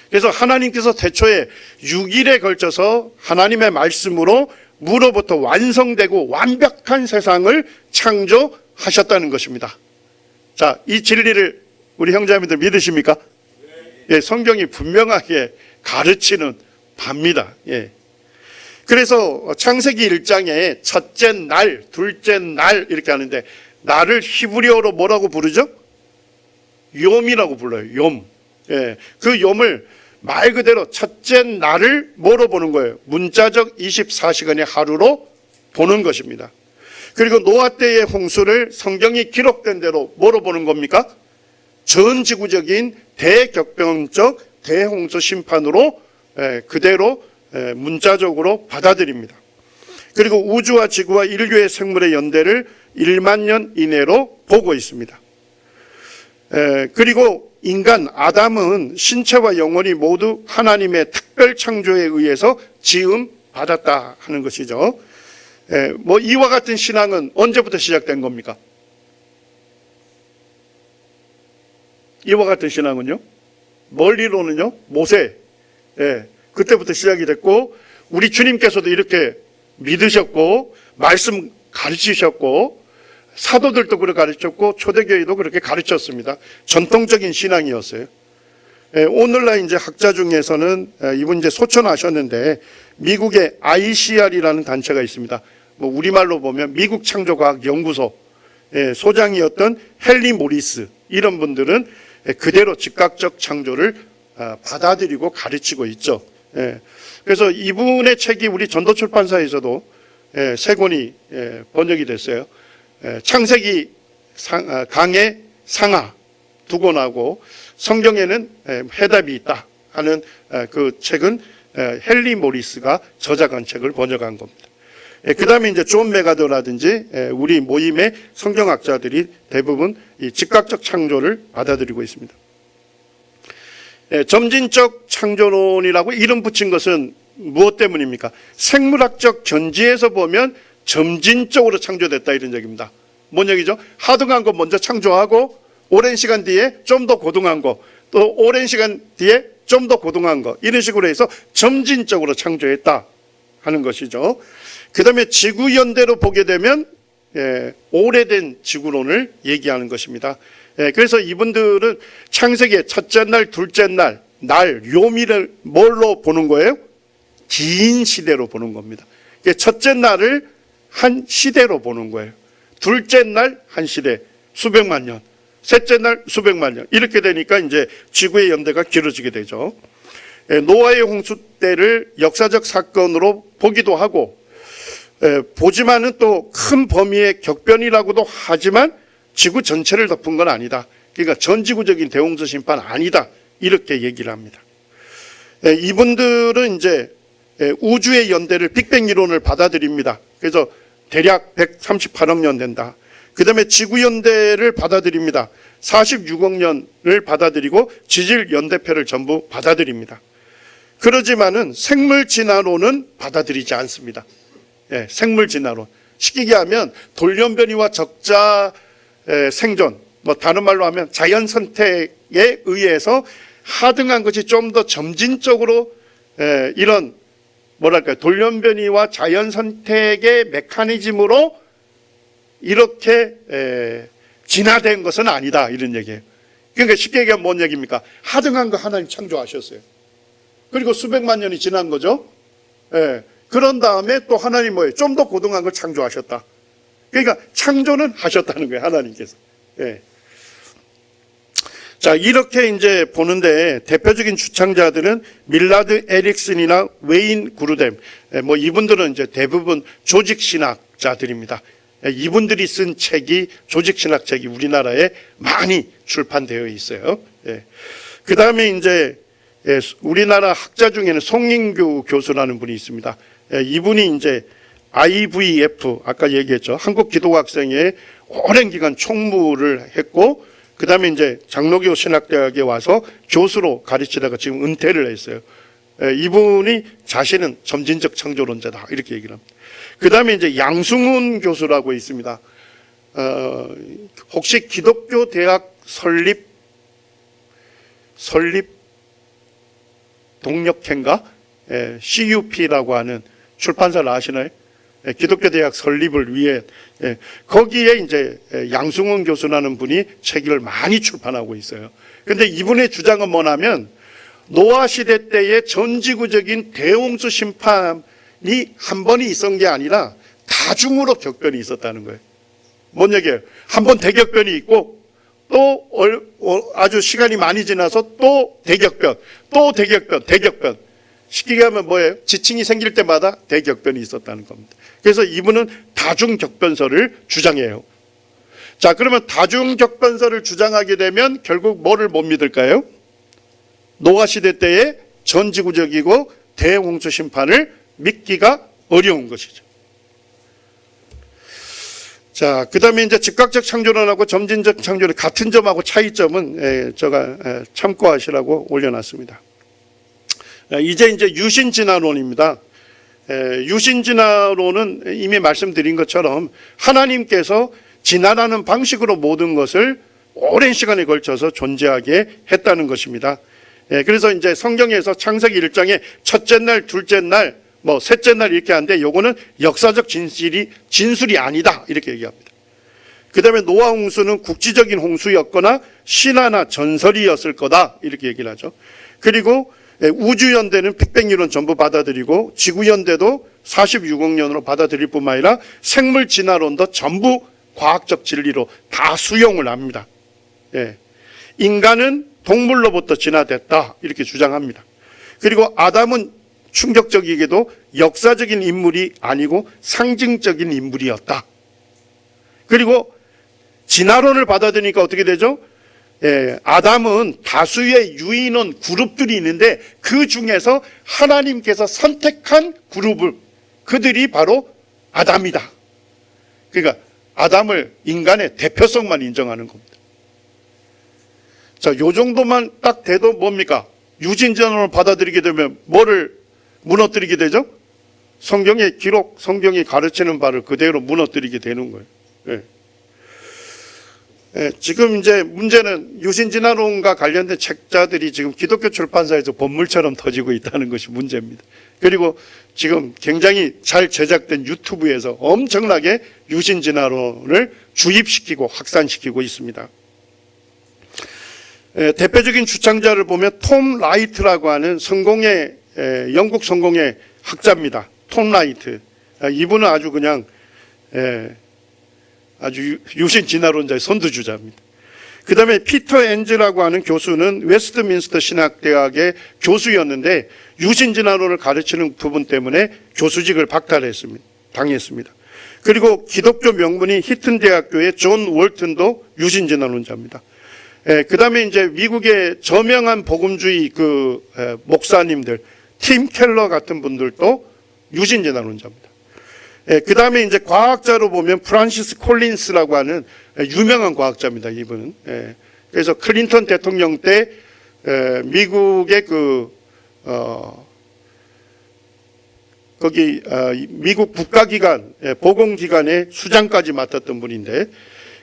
그래서 하나님께서 태초에 6일에 걸쳐서 하나님의 말씀으로 무로부터 완성되고 완벽한 세상을 창조하셨다는 것입니다. 자, 이 진리를 우리 형제자매들 믿으십니까? 성경이 분명하게 가르치는 바입니다. 그래서 창세기 1장에 첫째 날, 둘째 날 이렇게 하는데 날을 히브리어로 뭐라고 부르죠? 욤이라고 불러요. 욤. 그 욤을 말 그대로 첫째 날을 뭐로 보는 거예요? 문자적 24시간의 하루로 보는 것입니다. 그리고 노아 때의 홍수를 성경이 기록된 대로 뭐로 보는 겁니까? 전지구적인 대격변적 대홍수 심판으로 그대로 문자적으로 받아들입니다. 그리고 우주와 지구와 인류의 생물의 연대를 1만 년 이내로 보고 있습니다. 그리고 인간 아담은 신체와 영혼이 모두 하나님의 특별 창조에 의해서 지음 받았다 하는 것이죠. 뭐 이와 같은 신앙은 언제부터 시작된 겁니까? 이와 같은 신앙은요? 멀리로는요? 모세 그때부터 시작이 됐고, 우리 주님께서도 이렇게 믿으셨고 말씀 가르치셨고 사도들도 그렇게 가르쳤고 초대교회도 그렇게 가르쳤습니다. 전통적인 신앙이었어요. 오늘날 이제 학자 중에서는 이분 이제 소천하셨는데 미국의 ICR이라는 단체가 있습니다. 뭐 우리말로 보면 미국 창조과학연구소 소장이었던 헨리 모리스, 이런 분들은 그대로 즉각적 창조를 받아들이고 가르치고 있죠. 그래서 이분의 책이 우리 전도출판사에서도 세 권이 번역이 됐어요. 창세기 강의 상하 두 권하고 성경에는 해답이 있다 하는 그 책은 헨리 모리스가 저작한 책을 번역한 겁니다. 그 다음에 이제 존 메가더라든지 우리 모임의 성경학자들이 대부분 이 즉각적 창조를 받아들이고 있습니다. 점진적 창조론이라고 이름 붙인 것은 무엇 때문입니까? 생물학적 견지에서 보면 점진적으로 창조됐다 이런 얘기입니다. 뭔 얘기죠? 하등한 거 먼저 창조하고 오랜 시간 뒤에 좀 더 고등한 거, 또 오랜 시간 뒤에 좀 더 고등한 거, 이런 식으로 해서 점진적으로 창조했다 하는 것이죠. 그 다음에 지구연대로 보게 되면 오래된 지구론을 얘기하는 것입니다. 그래서 이분들은 창세기의 첫째 날, 둘째 날, 요미를 뭘로 보는 거예요? 긴 시대로 보는 겁니다. 첫째 날을 한 시대로 보는 거예요. 둘째 날 한 시대, 수백만 년. 셋째 날 수백만 년. 이렇게 되니까 이제 지구의 연대가 길어지게 되죠. 노아의 홍수 때를 역사적 사건으로 보기도 하고, 보지만은 또 큰 범위의 격변이라고도 하지만 지구 전체를 덮은 건 아니다. 그러니까 전지구적인 대홍수 심판 아니다. 이렇게 얘기를 합니다. 이분들은 이제 우주의 연대를 빅뱅 이론을 받아들입니다. 그래서 대략 138억 년 된다. 그 다음에 지구 연대를 받아들입니다. 46억 년을 받아들이고 지질 연대표를 전부 받아들입니다. 그러지만은 생물 진화론은 받아들이지 않습니다. 생물 진화론. 쉽게 얘기하면 돌연변이와 적자 생존, 뭐 다른 말로 하면 자연 선택에 의해서 하등한 것이 좀 더 점진적으로 이런 뭐랄까요, 돌연변이와 자연 선택의 메커니즘으로 이렇게 진화된 것은 아니다 이런 얘기예요. 그러니까 쉽게 얘기하면 뭔 얘기입니까? 하등한 거 하나님 창조하셨어요. 그리고 수백만 년이 지난 거죠. 그런 다음에 또 하나님 뭐예요? 좀 더 고등한 걸 창조하셨다. 그러니까 창조는 하셨다는 거예요, 하나님께서. 자, 이렇게 이제 보는데 대표적인 주창자들은 밀라드 에릭슨이나 웨인 구르뎀, 뭐 이분들은 이제 대부분 조직신학자들입니다. 이분들이 쓴 책이, 조직신학 책이 우리나라에 많이 출판되어 있어요. 그 다음에 이제 우리나라 학자 중에는 송인규 교수라는 분이 있습니다. 이분이 이제 IVF, 아까 얘기했죠. 한국기독학생회 오랜 기간 총무를 했고, 그 다음에 이제 장로교 신학대학에 와서 교수로 가르치다가 지금 은퇴를 했어요. 이분이 자신은 점진적 창조론자다 이렇게 얘기를 합니다. 그 다음에 이제 양승훈 교수라고 있습니다. 혹시 기독교 대학 설립 동력회인가? CUP라고 하는 출판사를 아시나요? 기독교 대학 설립을 위해 거기에 이제 양승훈 교수라는 분이 책을 많이 출판하고 있어요. 그런데 이분의 주장은 뭐냐면 노아 시대 때의 전지구적인 대홍수 심판이 한 번이 있었던 게 아니라 다중으로 격변이 있었다는 거예요. 뭔 얘기예요? 한 번 대격변이 있고 또 아주 시간이 많이 지나서 또 대격변, 또 대격변. 쉽게 얘기하면 뭐예요? 지층이 생길 때마다 대격변이 있었다는 겁니다. 그래서 이분은 다중격변설을 주장해요. 자, 그러면 다중격변설을 주장하게 되면 결국 뭐를 못 믿을까요? 노아 시대 때의 전지구적이고 대홍수 심판을 믿기가 어려운 것이죠. 자, 그 다음에 이제 즉각적 창조론하고 점진적 창조론 같은 점하고 차이점은 제가 참고하시라고 올려놨습니다. 이제 유신진화론입니다. 유신진화론은 이미 말씀드린 것처럼 하나님께서 진화라는 방식으로 모든 것을 오랜 시간에 걸쳐서 존재하게 했다는 것입니다. 그래서 이제 성경에서 창세기 1장에 첫째 날, 둘째 날, 셋째 날 이렇게 하는데 요거는 역사적 진술이 아니다 이렇게 얘기합니다. 그 다음에 노아 홍수는 국지적인 홍수였거나 신화나 전설이었을 거다 이렇게 얘기를 하죠. 그리고 우주연대는 빅뱅이론 전부 받아들이고 지구연대도 46억 년으로 받아들일 뿐만 아니라 생물진화론도 전부 과학적 진리로 다 수용을 합니다. 인간은 동물로부터 진화됐다 이렇게 주장합니다. 그리고 아담은 충격적이게도 역사적인 인물이 아니고 상징적인 인물이었다. 그리고 진화론을 받아들이니까 어떻게 되죠? 아담은 다수의 유인원 그룹들이 있는데 그 중에서 하나님께서 선택한 그룹을 그들이 바로 아담이다. 그러니까 아담을 인간의 대표성만 인정하는 겁니다. 자, 요 정도만 딱 돼도 뭡니까? 유진전원을 받아들이게 되면 뭐를 무너뜨리게 되죠? 성경의 기록, 성경이 가르치는 바를 그대로 무너뜨리게 되는 거예요. 지금 이제 문제는 유신진화론과 관련된 책자들이 지금 기독교 출판사에서 본물처럼 터지고 있다는 것이 문제입니다. 그리고 지금 굉장히 잘 제작된 유튜브에서 엄청나게 유신진화론을 주입시키고 확산시키고 있습니다. 대표적인 주창자를 보면 톰 라이트라고 하는 영국 성공의 학자입니다. 톰 라이트. 이분은 아주 그냥 아주 유신진화론자의 선두주자입니다. 그 다음에 피터 엔즈라고 하는 교수는 웨스트민스터 신학대학의 교수였는데 유신진화론을 가르치는 부분 때문에 교수직을 당했습니다. 그리고 기독교 명문인 히튼 대학교의 존 월튼도 유신진화론자입니다. 그 다음에 이제 미국의 저명한 복음주의 목사님들, 팀 켈러 같은 분들도 유신진화론자입니다. 그 다음에 이제 과학자로 보면 프란시스 콜린스라고 하는 유명한 과학자입니다. 이분은. 그래서 클린턴 대통령 때 미국의 미국 국가기관, 보건기관의 수장까지 맡았던 분인데,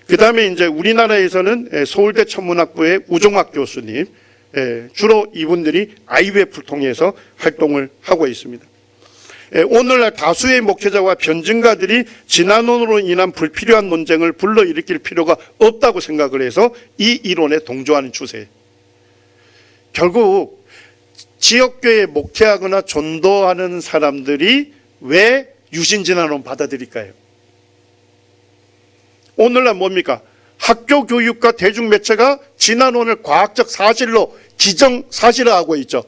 그 다음에 이제 우리나라에서는 서울대 천문학부의 우종학 교수님, 주로 이분들이 IWF를 통해서 활동을 하고 있습니다. 오늘날 다수의 목회자와 변증가들이 진화론으로 인한 불필요한 논쟁을 불러일으킬 필요가 없다고 생각을 해서 이 이론에 동조하는 추세. 결국 지역교회에 목회하거나 전도하는 사람들이 왜 유신진화론 받아들일까요? 오늘날 뭡니까? 학교 교육과 대중매체가 진화론을 과학적 사실로 기정사실화하고 있죠.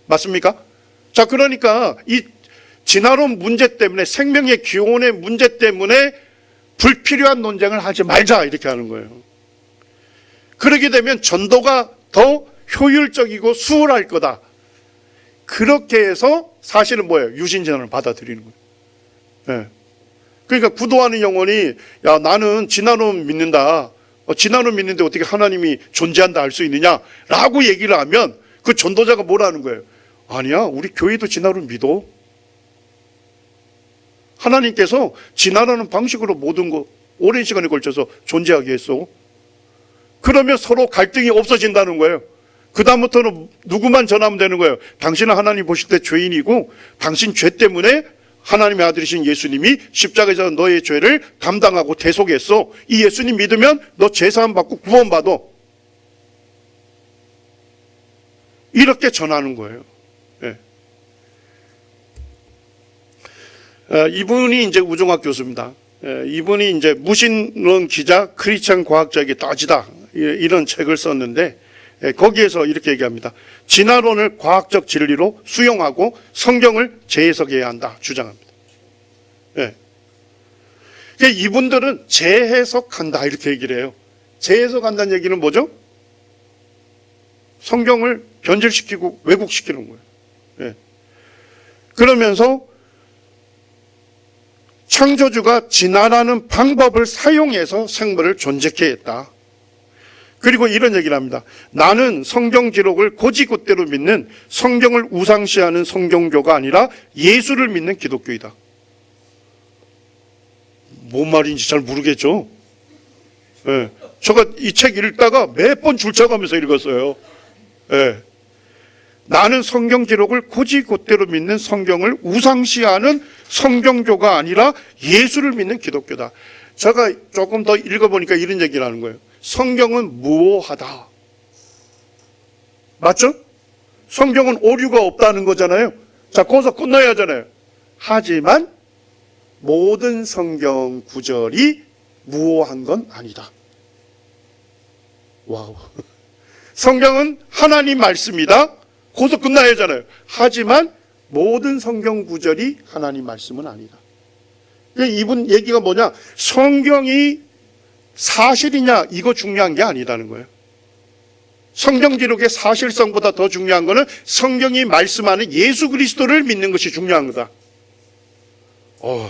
맞습니까? 자, 그러니까 이 진화론 문제 때문에, 생명의 기원의 문제 때문에 불필요한 논쟁을 하지 말자 이렇게 하는 거예요. 그러게 되면 전도가 더 효율적이고 수월할 거다. 그렇게 해서 사실은 뭐예요? 유신진화론을 받아들이는 거예요. 그러니까 구도하는 영혼이 야, 나는 진화론 믿는다. 진화론 믿는데 어떻게 하나님이 존재한다 할 수 있느냐라고 얘기를 하면 그 전도자가 뭐라는 거예요? 아니야, 우리 교회도 진화론 믿어. 하나님께서 진화라는 방식으로 모든 거 오랜 시간에 걸쳐서 존재하게 했어. 그러면 서로 갈등이 없어진다는 거예요. 그 다음부터는 누구만 전하면 되는 거예요. 당신은 하나님 보실 때 죄인이고 당신 죄 때문에 하나님의 아들이신 예수님이 십자가에서 너의 죄를 담당하고 대속했어. 이 예수님 믿으면 너 죄사함 받고 구원받아. 이렇게 전하는 거예요. 이분이 이제 우종학 교수입니다. 이분이 이제 무신론 기자, 크리스찬 과학자에게 따지다 이런 책을 썼는데 거기에서 이렇게 얘기합니다. 진화론을 과학적 진리로 수용하고 성경을 재해석해야 한다 주장합니다. 이분들은 재해석한다 이렇게 얘기를 해요. 재해석한다는 얘기는 뭐죠? 성경을 변질시키고 왜곡시키는 거예요. 그러면서 창조주가 진화라는 방법을 사용해서 생물을 존재케 했다. 그리고 이런 얘기를 합니다. 나는 성경 기록을 고지고대로 믿는 성경을 우상시하는 성경교가 아니라 예수를 믿는 기독교이다. 뭔 말인지 잘 모르겠죠? 제가 이 책 읽다가 몇 번 줄쳐가면서 읽었어요. 나는 성경 기록을 곧이곧대로 믿는 성경을 우상시하는 성경교가 아니라 예수를 믿는 기독교다. 제가 조금 더 읽어보니까 이런 얘기를 하는 거예요. 성경은 무오하다. 맞죠? 성경은 오류가 없다는 거잖아요. 자, 거기서 끝나야 하잖아요. 하지만 모든 성경 구절이 무오한 건 아니다. 와우. 성경은 하나님 말씀이다. 거기서 끝나야 하잖아요. 하지만 모든 성경 구절이 하나님 말씀은 아니다. 이분 얘기가 뭐냐? 성경이 사실이냐 이거 중요한 게 아니라는 거예요. 성경 기록의 사실성보다 더 중요한 것은 성경이 말씀하는 예수 그리스도를 믿는 것이 중요한 거다.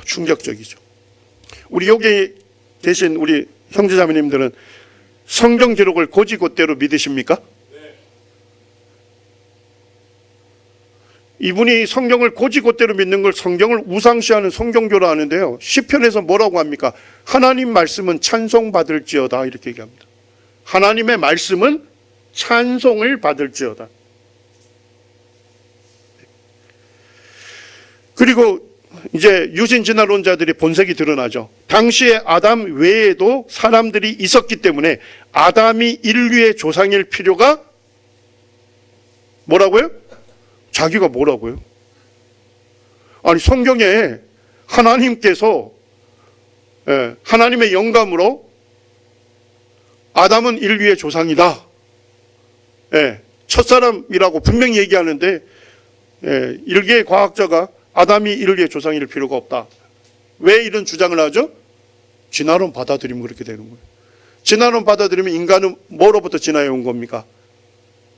충격적이죠. 우리 여기 계신 우리 형제자매님들은 성경 기록을 곧이곧대로 믿으십니까? 네. 이분이 성경을 곧이곧대로 믿는 걸 성경을 우상시하는 성경교라 하는데요. 시편에서 뭐라고 합니까? 하나님 말씀은 찬송받을지어다 이렇게 얘기합니다. 하나님의 말씀은 찬송을 받을지어다. 그리고 이제 유신 진화론자들의 본색이 드러나죠. 당시에 아담 외에도 사람들이 있었기 때문에 아담이 인류의 조상일 필요가 뭐라고요? 자기가 뭐라고요? 아니 성경에 하나님께서 하나님의 영감으로 아담은 인류의 조상이다. 첫사람이라고 분명히 얘기하는데 일개 과학자가 아담이 인류의 조상일 필요가 없다. 왜 이런 주장을 하죠? 진화론 받아들이면 그렇게 되는 거예요. 진화론 받아들이면 인간은 뭐로부터 진화해 온 겁니까?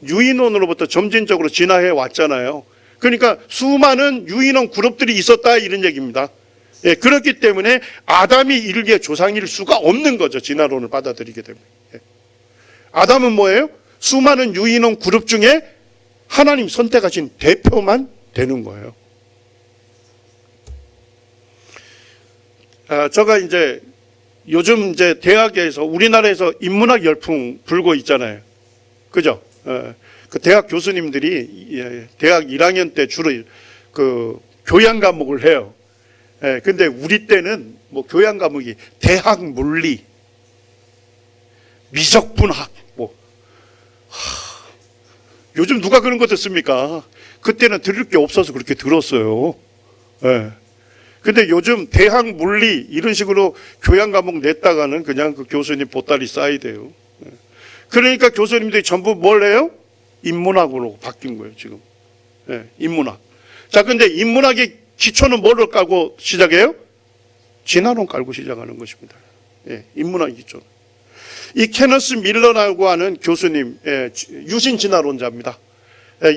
유인원으로부터 점진적으로 진화해 왔잖아요. 그러니까 수많은 유인원 그룹들이 있었다 이런 얘기입니다. 그렇기 때문에 아담이 인류의 조상일 수가 없는 거죠. 진화론을 받아들이게 되면. 아담은 뭐예요? 수많은 유인원 그룹 중에 하나님 선택하신 대표만 되는 거예요. 제가 이제 요즘 이제 대학에서 우리나라에서 인문학 열풍 불고 있잖아요. 그죠? 그 대학 교수님들이 대학 1학년 때 주로 그 교양 과목을 해요. 근데 우리 때는 뭐 교양 과목이 대학 물리, 미적분학 뭐 요즘 누가 그런 거 듣습니까? 그때는 들을 게 없어서 그렇게 들었어요. 근데 요즘 대학 물리 이런 식으로 교양 과목 냈다가는 그냥 그 교수님 보따리 싸야 돼요. 그러니까 교수님들이 전부 뭘 해요? 인문학으로 바뀐 거예요, 지금. 인문학. 자, 근데 인문학의 기초는 뭐를 깔고 시작해요? 진화론 깔고 시작하는 것입니다. 인문학 기초. 이 케너스 밀러라고 하는 교수님, 유신 진화론자입니다.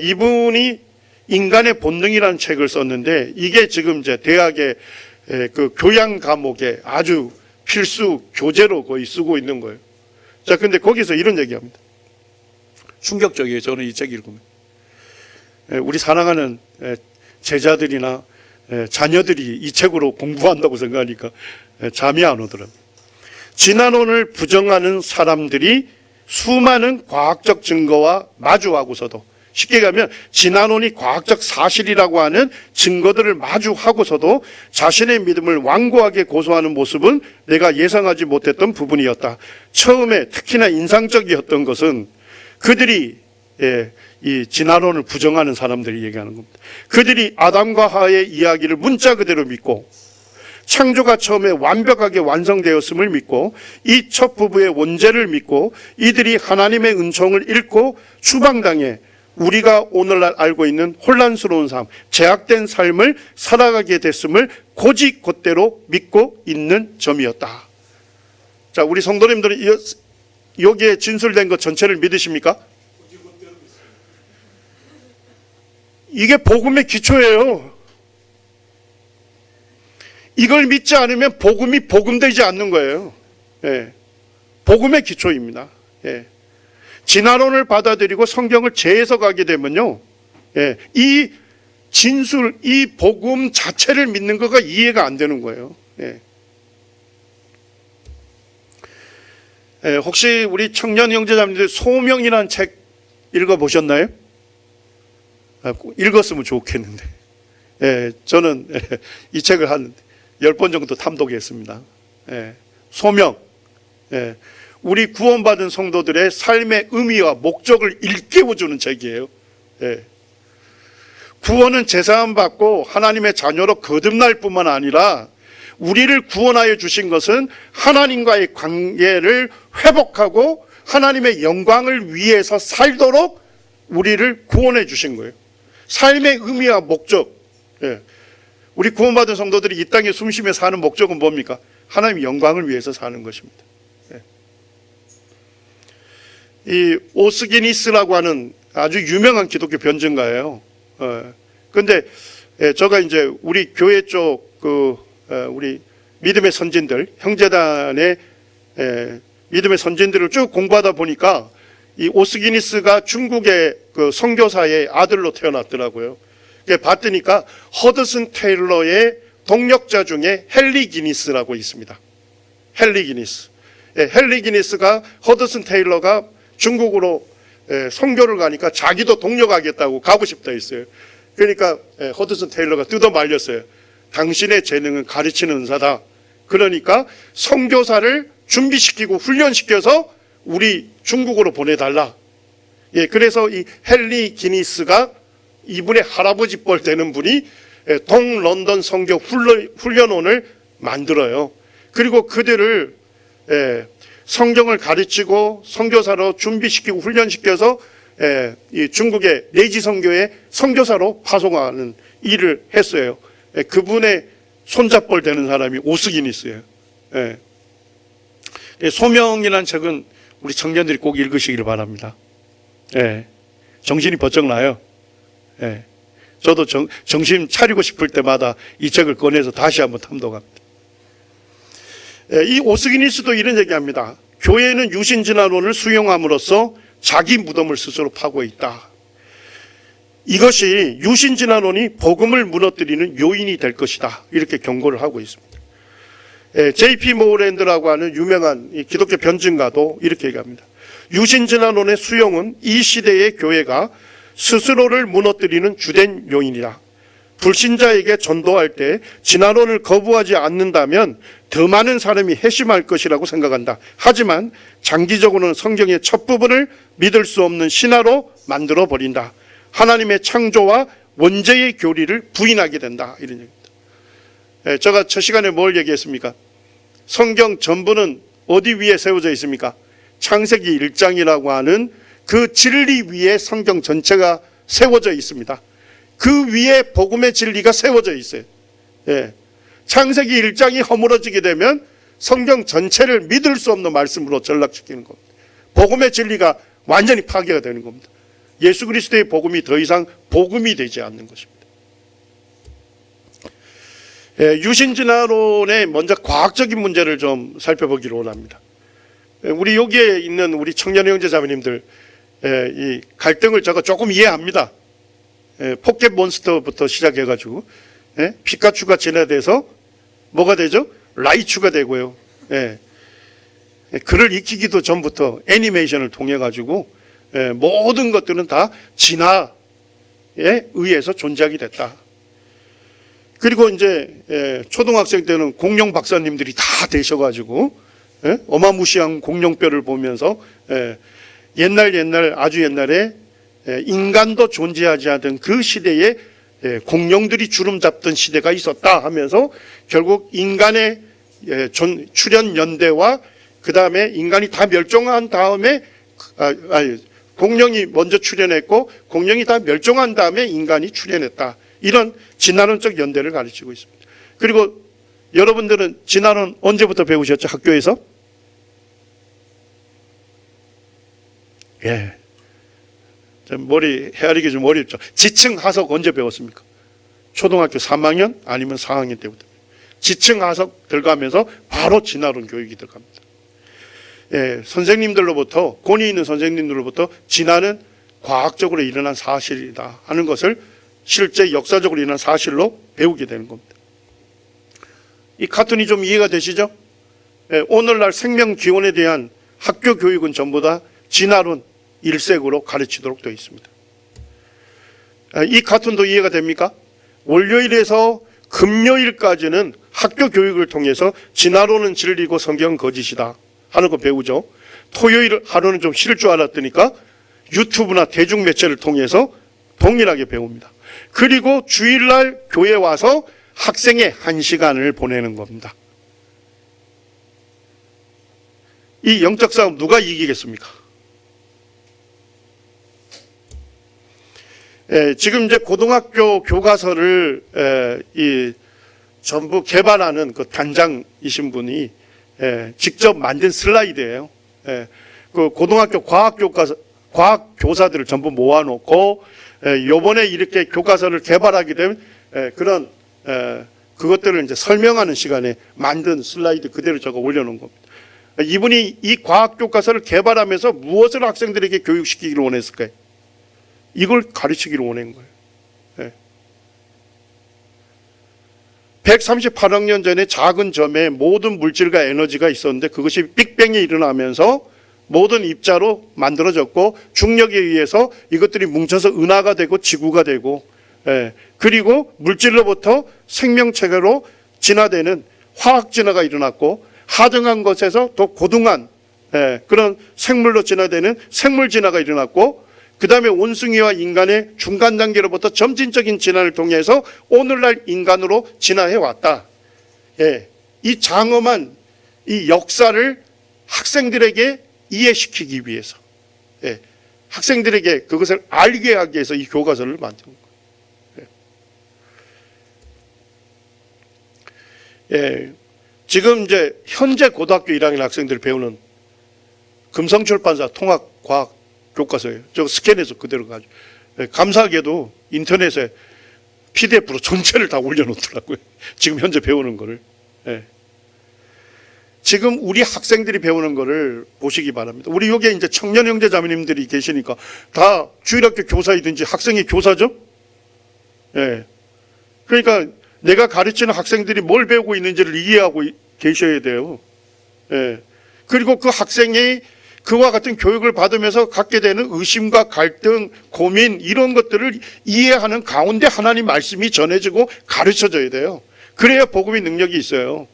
이분이 인간의 본능이라는 책을 썼는데 이게 지금 이제 대학의 그 교양 과목에 아주 필수 교재로 거의 쓰고 있는 거예요. 자, 근데 거기서 이런 얘기합니다. 충격적이에요. 저는 이 책 읽으면. 우리 사랑하는 제자들이나 자녀들이 이 책으로 공부한다고 생각하니까 잠이 안 오더라고요. 진화론을 부정하는 사람들이 수많은 과학적 증거와 마주하고서도 쉽게 가면 진화론이 과학적 사실이라고 하는 증거들을 마주하고서도 자신의 믿음을 완고하게 고수하는 모습은 내가 예상하지 못했던 부분이었다. 처음에 특히나 인상적이었던 것은 그들이 이 진화론을 부정하는 사람들이 얘기하는 겁니다. 그들이 아담과 하와의 이야기를 문자 그대로 믿고 창조가 처음에 완벽하게 완성되었음을 믿고 이 첫 부부의 원죄를 믿고 이들이 하나님의 은총을 잃고 추방당해 우리가 오늘날 알고 있는 혼란스러운 삶, 제약된 삶을 살아가게 됐음을 곧이곧대로 믿고 있는 점이었다. 자, 우리 성도님들은 여기에 진술된 것 전체를 믿으십니까? 이게 복음의 기초예요. 이걸 믿지 않으면 복음이 복음되지 않는 거예요. 복음의 기초입니다. 진화론을 받아들이고 성경을 재해석하게 되면요, 이 진술, 이 복음 자체를 믿는 거가 이해가 안 되는 거예요. 혹시 우리 청년 형제자매들 소명이라는 책 읽어보셨나요? 읽었으면 좋겠는데. 저는 이 책을 한 10번 정도 탐독했습니다. 소명. 우리 구원받은 성도들의 삶의 의미와 목적을 일깨워주는 책이에요. 구원은 제사함 받고 하나님의 자녀로 거듭날 뿐만 아니라 우리를 구원하여 주신 것은 하나님과의 관계를 회복하고 하나님의 영광을 위해서 살도록 우리를 구원해 주신 거예요. 삶의 의미와 목적. 우리 구원받은 성도들이 이 땅에 숨쉬며 사는 목적은 뭡니까? 하나님의 영광을 위해서 사는 것입니다. 이 오스기니스라고 하는 아주 유명한 기독교 변증가예요. 근데 제가 이제 우리 교회 쪽 우리 믿음의 선진들, 형제단의 믿음의 선진들을 쭉 공부하다 보니까 이 오스기니스가 중국의 그 선교사의 아들로 태어났더라고요. 봤더니까 허드슨 테일러의 동력자 중에 헨리 기니스라고 있습니다. 헨리 기니스. 헨리 기니스가 허드슨 테일러가 중국으로 선교를 가니까 자기도 동력하겠다고 가고 싶다 했어요. 그러니까 허드슨 테일러가 뜯어 말렸어요. 당신의 재능은 가르치는 은사다. 그러니까 선교사를 준비시키고 훈련시켜서 우리 중국으로 보내달라. 그래서 이 헨리 기니스가 이분의 할아버지 뻘 되는 분이 동런던 선교 훈련원을 만들어요. 그리고 그들을 성경을 가르치고 선교사로 준비시키고 훈련시켜서 이 중국의 내지 선교의 선교사로 파송하는 일을 했어요. 그분의 손잡벌 되는 사람이 오스기니스예요. 소명이라는 책은 우리 청년들이 꼭 읽으시길 바랍니다. 정신이 번쩍 나요. 저도 정신 차리고 싶을 때마다 이 책을 꺼내서 다시 한번 탐독합니다. 이 오스기니스도 이런 얘기합니다. 교회는 유신진화론을 수용함으로써 자기 무덤을 스스로 파고 있다. 이것이 유신진화론이 복음을 무너뜨리는 요인이 될 것이다. 이렇게 경고를 하고 있습니다. J.P. 모랜드라고 하는 유명한 기독교 변증가도 이렇게 얘기합니다. 유신진화론의 수용은 이 시대의 교회가 스스로를 무너뜨리는 주된 요인이다. 불신자에게 전도할 때 진화론을 거부하지 않는다면 더 많은 사람이 회심할 것이라고 생각한다. 하지만 장기적으로는 성경의 첫 부분을 믿을 수 없는 신화로 만들어 버린다. 하나님의 창조와 원죄의 교리를 부인하게 된다. 이런 얘기입니다. 제가 첫 시간에 뭘 얘기했습니까? 성경 전부는 어디 위에 세워져 있습니까? 창세기 1장이라고 하는 그 진리 위에 성경 전체가 세워져 있습니다. 그 위에 복음의 진리가 세워져 있어요. 창세기 1장이 허물어지게 되면 성경 전체를 믿을 수 없는 말씀으로 전락시키는 겁니다. 복음의 진리가 완전히 파괴가 되는 겁니다. 예수 그리스도의 복음이 더 이상 복음이 되지 않는 것입니다. 유신진화론의 먼저 과학적인 문제를 좀 살펴보기를 원합니다. 우리 여기에 있는 우리 청년 형제 자매님들 이 갈등을 제가 조금 이해합니다. 포켓몬스터부터 시작해가지고 피카츄가 진화돼서 뭐가 되죠? 라이츄가 되고요. 그를 익히기도 전부터 애니메이션을 통해 가지고 모든 것들은 다 진화에 의해서 존재하게 됐다. 그리고 이제 초등학생 때는 공룡 박사님들이 다 되셔가지고 어마무시한 공룡뼈를 보면서 옛날 아주 옛날에 인간도 존재하지 않던 그 시대에 공룡들이 주름 잡던 시대가 있었다 하면서 결국 인간의 출현 연대와 그 다음에 인간이 다 멸종한 다음에 공룡이 먼저 출현했고 공룡이 다 멸종한 다음에 인간이 출현했다. 이런 진화론적 연대를 가르치고 있습니다. 그리고 여러분들은 진화론 언제부터 배우셨죠? 학교에서? 머리 헤아리기 좀 어렵죠. 지층 하석 언제 배웠습니까? 초등학교 3학년 아니면 4학년 때부터. 지층 하석 들어가면서 바로 진화론 교육이 들어갑니다. 선생님들로부터, 권위 있는 선생님들로부터 진화는 과학적으로 일어난 사실이다 하는 것을 실제 역사적으로 일어난 사실로 배우게 되는 겁니다. 이 카툰이 좀 이해가 되시죠? 오늘날 생명기원에 대한 학교 교육은 전부 다 진화론 일색으로 가르치도록 되어 있습니다. 이 카툰도 이해가 됩니까? 월요일에서 금요일까지는 학교 교육을 통해서 진화론은 진리고 성경은 거짓이다 하는 거 배우죠. 토요일 하루는 좀 쉴 줄 알았더니까 유튜브나 대중매체를 통해서 동일하게 배웁니다. 그리고 주일날 교회 와서 학생의 1시간을 보내는 겁니다. 이 영적 싸움 누가 이기겠습니까? 지금 이제 고등학교 교과서를 전부 개발하는 그 단장이신 분이 직접 만든 슬라이드예요. 그 고등학교 과학 교사들을 전부 모아놓고 요번에 이렇게 교과서를 개발하게 되면 그런 그것들을 이제 설명하는 시간에 만든 슬라이드 그대로 적어 올려놓은 겁니다. 이분이 이 과학 교과서를 개발하면서 무엇을 학생들에게 교육시키기를 원했을까요? 이걸 가르치기를 원한 거예요. 138억 년 전에 작은 점에 모든 물질과 에너지가 있었는데 그것이 빅뱅이 일어나면서 모든 입자로 만들어졌고 중력에 의해서 이것들이 뭉쳐서 은하가 되고 지구가 되고 그리고 물질로부터 생명체계로 진화되는 화학 진화가 일어났고 하등한 것에서 또 고등한 그런 생물로 진화되는 생물 진화가 일어났고 그 다음에 원숭이와 인간의 중간 단계로부터 점진적인 진화를 통해서 오늘날 인간으로 진화해 왔다. 이 장엄한 이 역사를 학생들에게 이해시키기 위해서 학생들에게 그것을 알게 하기 위해서 이 교과서를 만든 거예요. 지금 이제 현재 고등학교 1학년 학생들이 배우는 금성출판사 통합과학 교과서예요. 저 스캔해서 그대로 가지고 감사하게도 인터넷에 PDF로 전체를 다 올려놓더라고요. 지금 현재 배우는 거를. 지금 우리 학생들이 배우는 거를 보시기 바랍니다. 우리 여기에 이제 청년 형제 자매님들이 계시니까 다 주일학교 교사이든지 학생이 교사죠. 그러니까 내가 가르치는 학생들이 뭘 배우고 있는지를 이해하고 계셔야 돼요. 그리고 그 학생이 그와 같은 교육을 받으면서 갖게 되는 의심과 갈등, 고민 이런 것들을 이해하는 가운데 하나님 말씀이 전해지고 가르쳐져야 돼요. 그래야 복음의 능력이 있어요.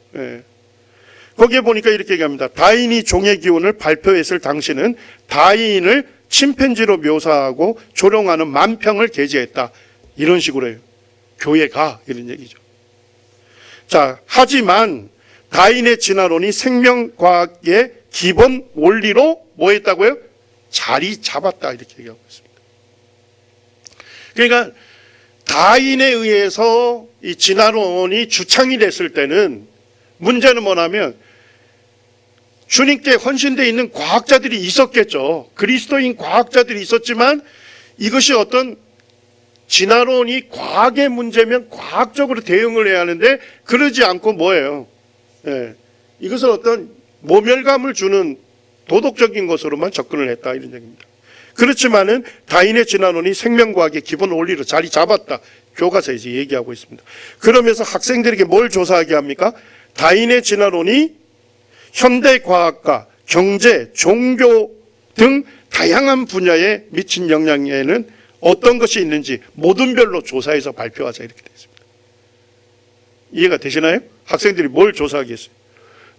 거기에 보니까 이렇게 얘기합니다. 다인이 종의 기운을 발표했을 당시는 다인을 침팬지로 묘사하고 조롱하는 만평을 게재했다. 이런 식으로 해요. 교회가 이런 얘기죠. 자, 하지만 다인의 진화론이 생명과학의 기본 원리로 뭐 했다고요? 자리 잡았다 이렇게 얘기하고 있습니다. 그러니까 다인에 의해서 이 진화론이 주창이 됐을 때는 문제는 뭐냐면 주님께 헌신되어 있는 과학자들이 있었겠죠. 그리스도인 과학자들이 있었지만 이것이 어떤 진화론이 과학의 문제면 과학적으로 대응을 해야 하는데 그러지 않고 뭐예요? 이것을 어떤 모멸감을 주는 도덕적인 것으로만 접근을 했다 이런 얘기입니다. 그렇지만은 다인의 진화론이 생명과학의 기본 원리로 자리 잡았다. 교과서에서 얘기하고 있습니다. 그러면서 학생들에게 뭘 조사하게 합니까? 다인의 진화론이 현대과학과 경제, 종교 등 다양한 분야에 미친 영향에는 어떤 것이 있는지 모든 별로 조사해서 발표하자 이렇게 되어 있습니다. 이해가 되시나요? 학생들이 뭘 조사하겠어요?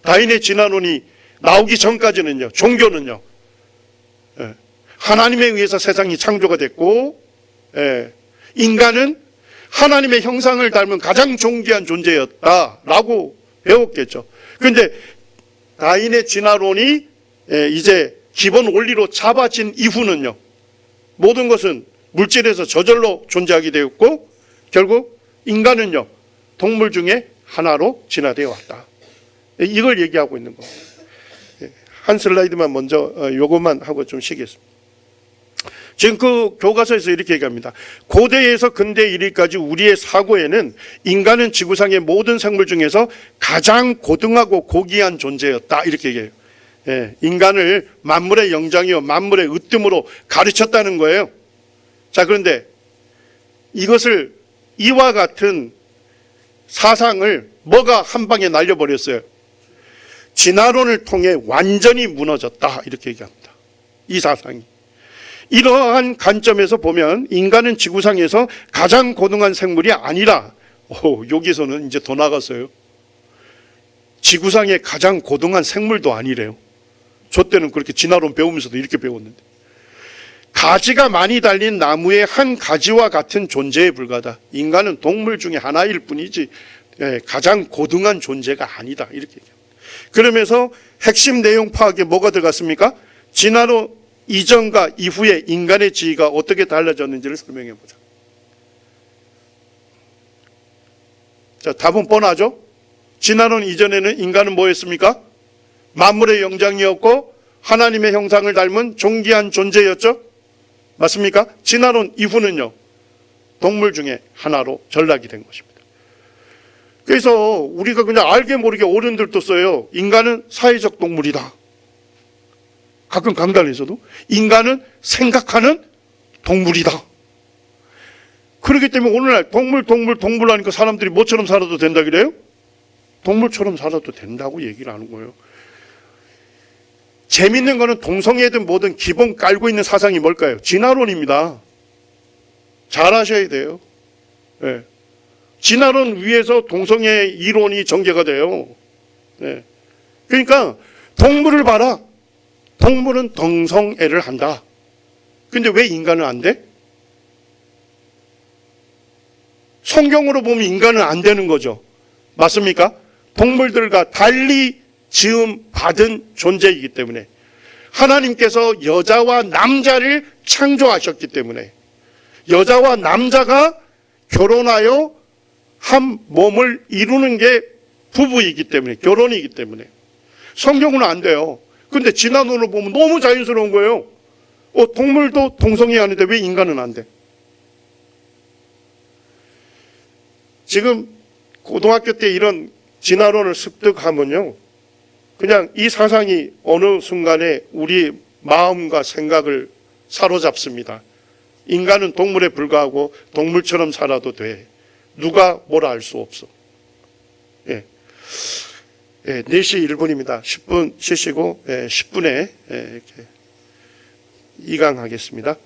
다인의 진화론이 나오기 전까지는요, 종교는요, 하나님에 의해서 세상이 창조가 됐고, 인간은 하나님의 형상을 닮은 가장 존귀한 존재였다라고 배웠겠죠. 그런데 다인의 진화론이 이제 기본 원리로 잡아진 이후는요, 모든 것은 물질에서 저절로 존재하게 되었고, 결국 인간은요, 동물 중에 하나로 진화되어 왔다. 이걸 얘기하고 있는 겁니다. 한 슬라이드만 먼저 요것만 하고 좀 쉬겠습니다. 지금 그 교과서에서 이렇게 얘기합니다. 고대에서 근대 이르기까지 우리의 사고에는 인간은 지구상의 모든 생물 중에서 가장 고등하고 고귀한 존재였다 이렇게 얘기해요. 인간을 만물의 영장이요 만물의 으뜸으로 가르쳤다는 거예요. 자, 그런데 이것을 이와 같은 사상을 뭐가 한 방에 날려버렸어요? 진화론을 통해 완전히 무너졌다 이렇게 얘기합니다. 이 사상이. 이러한 관점에서 보면 인간은 지구상에서 가장 고등한 생물이 아니라, 여기서는 이제 더 나갔어요. 지구상의 가장 고등한 생물도 아니래요. 저 때는 그렇게 진화론 배우면서도 이렇게 배웠는데, 가지가 많이 달린 나무의 한 가지와 같은 존재에 불과하다. 인간은 동물 중에 하나일 뿐이지 가장 고등한 존재가 아니다, 이렇게 얘기합니다. 그러면서 핵심 내용 파악에 뭐가 들어갔습니까? 진화론 이전과 이후에 인간의 지위가 어떻게 달라졌는지를 설명해 보자. 자, 답은 뻔하죠? 진화론 이전에는 인간은 뭐였습니까? 만물의 영장이었고 하나님의 형상을 닮은 존귀한 존재였죠? 맞습니까? 진화론 이후는요, 동물 중에 하나로 전락이 된 것입니다. 그래서 우리가 그냥 알게 모르게 어른들도 써요. 인간은 사회적 동물이다. 가끔 강단에서도 인간은 생각하는 동물이다. 그렇기 때문에 오늘날 동물 하니까 사람들이 뭐처럼 살아도 된다 그래요? 동물처럼 살아도 된다고 얘기를 하는 거예요. 재밌는 거는 동성애든 뭐든 기본 깔고 있는 사상이 뭘까요? 진화론입니다. 잘 아셔야 돼요. 네. 진화론 위에서 동성애 이론이 전개가 돼요. 네. 그러니까 동물을 봐라. 동물은 동성애를 한다. 근데 왜 인간은 안 돼? 성경으로 보면 인간은 안 되는 거죠. 맞습니까? 동물들과 달리 지음 받은 존재이기 때문에, 하나님께서 여자와 남자를 창조하셨기 때문에, 여자와 남자가 결혼하여 한 몸을 이루는 게 부부이기 때문에, 결혼이기 때문에 성경은 안 돼요. 근데 진화론으로 보면 너무 자연스러운 거예요. 동물도 동성애 하는데 왜 인간은 안 돼? 지금 고등학교 때 이런 진화론을 습득하면요, 그냥 이 사상이 어느 순간에 우리 마음과 생각을 사로잡습니다. 인간은 동물에 불과하고 동물처럼 살아도 돼. 누가 뭐라 할 수 없어. 예. 4시 1분입니다. 10분 쉬시고 10분에 이렇게 이강하겠습니다.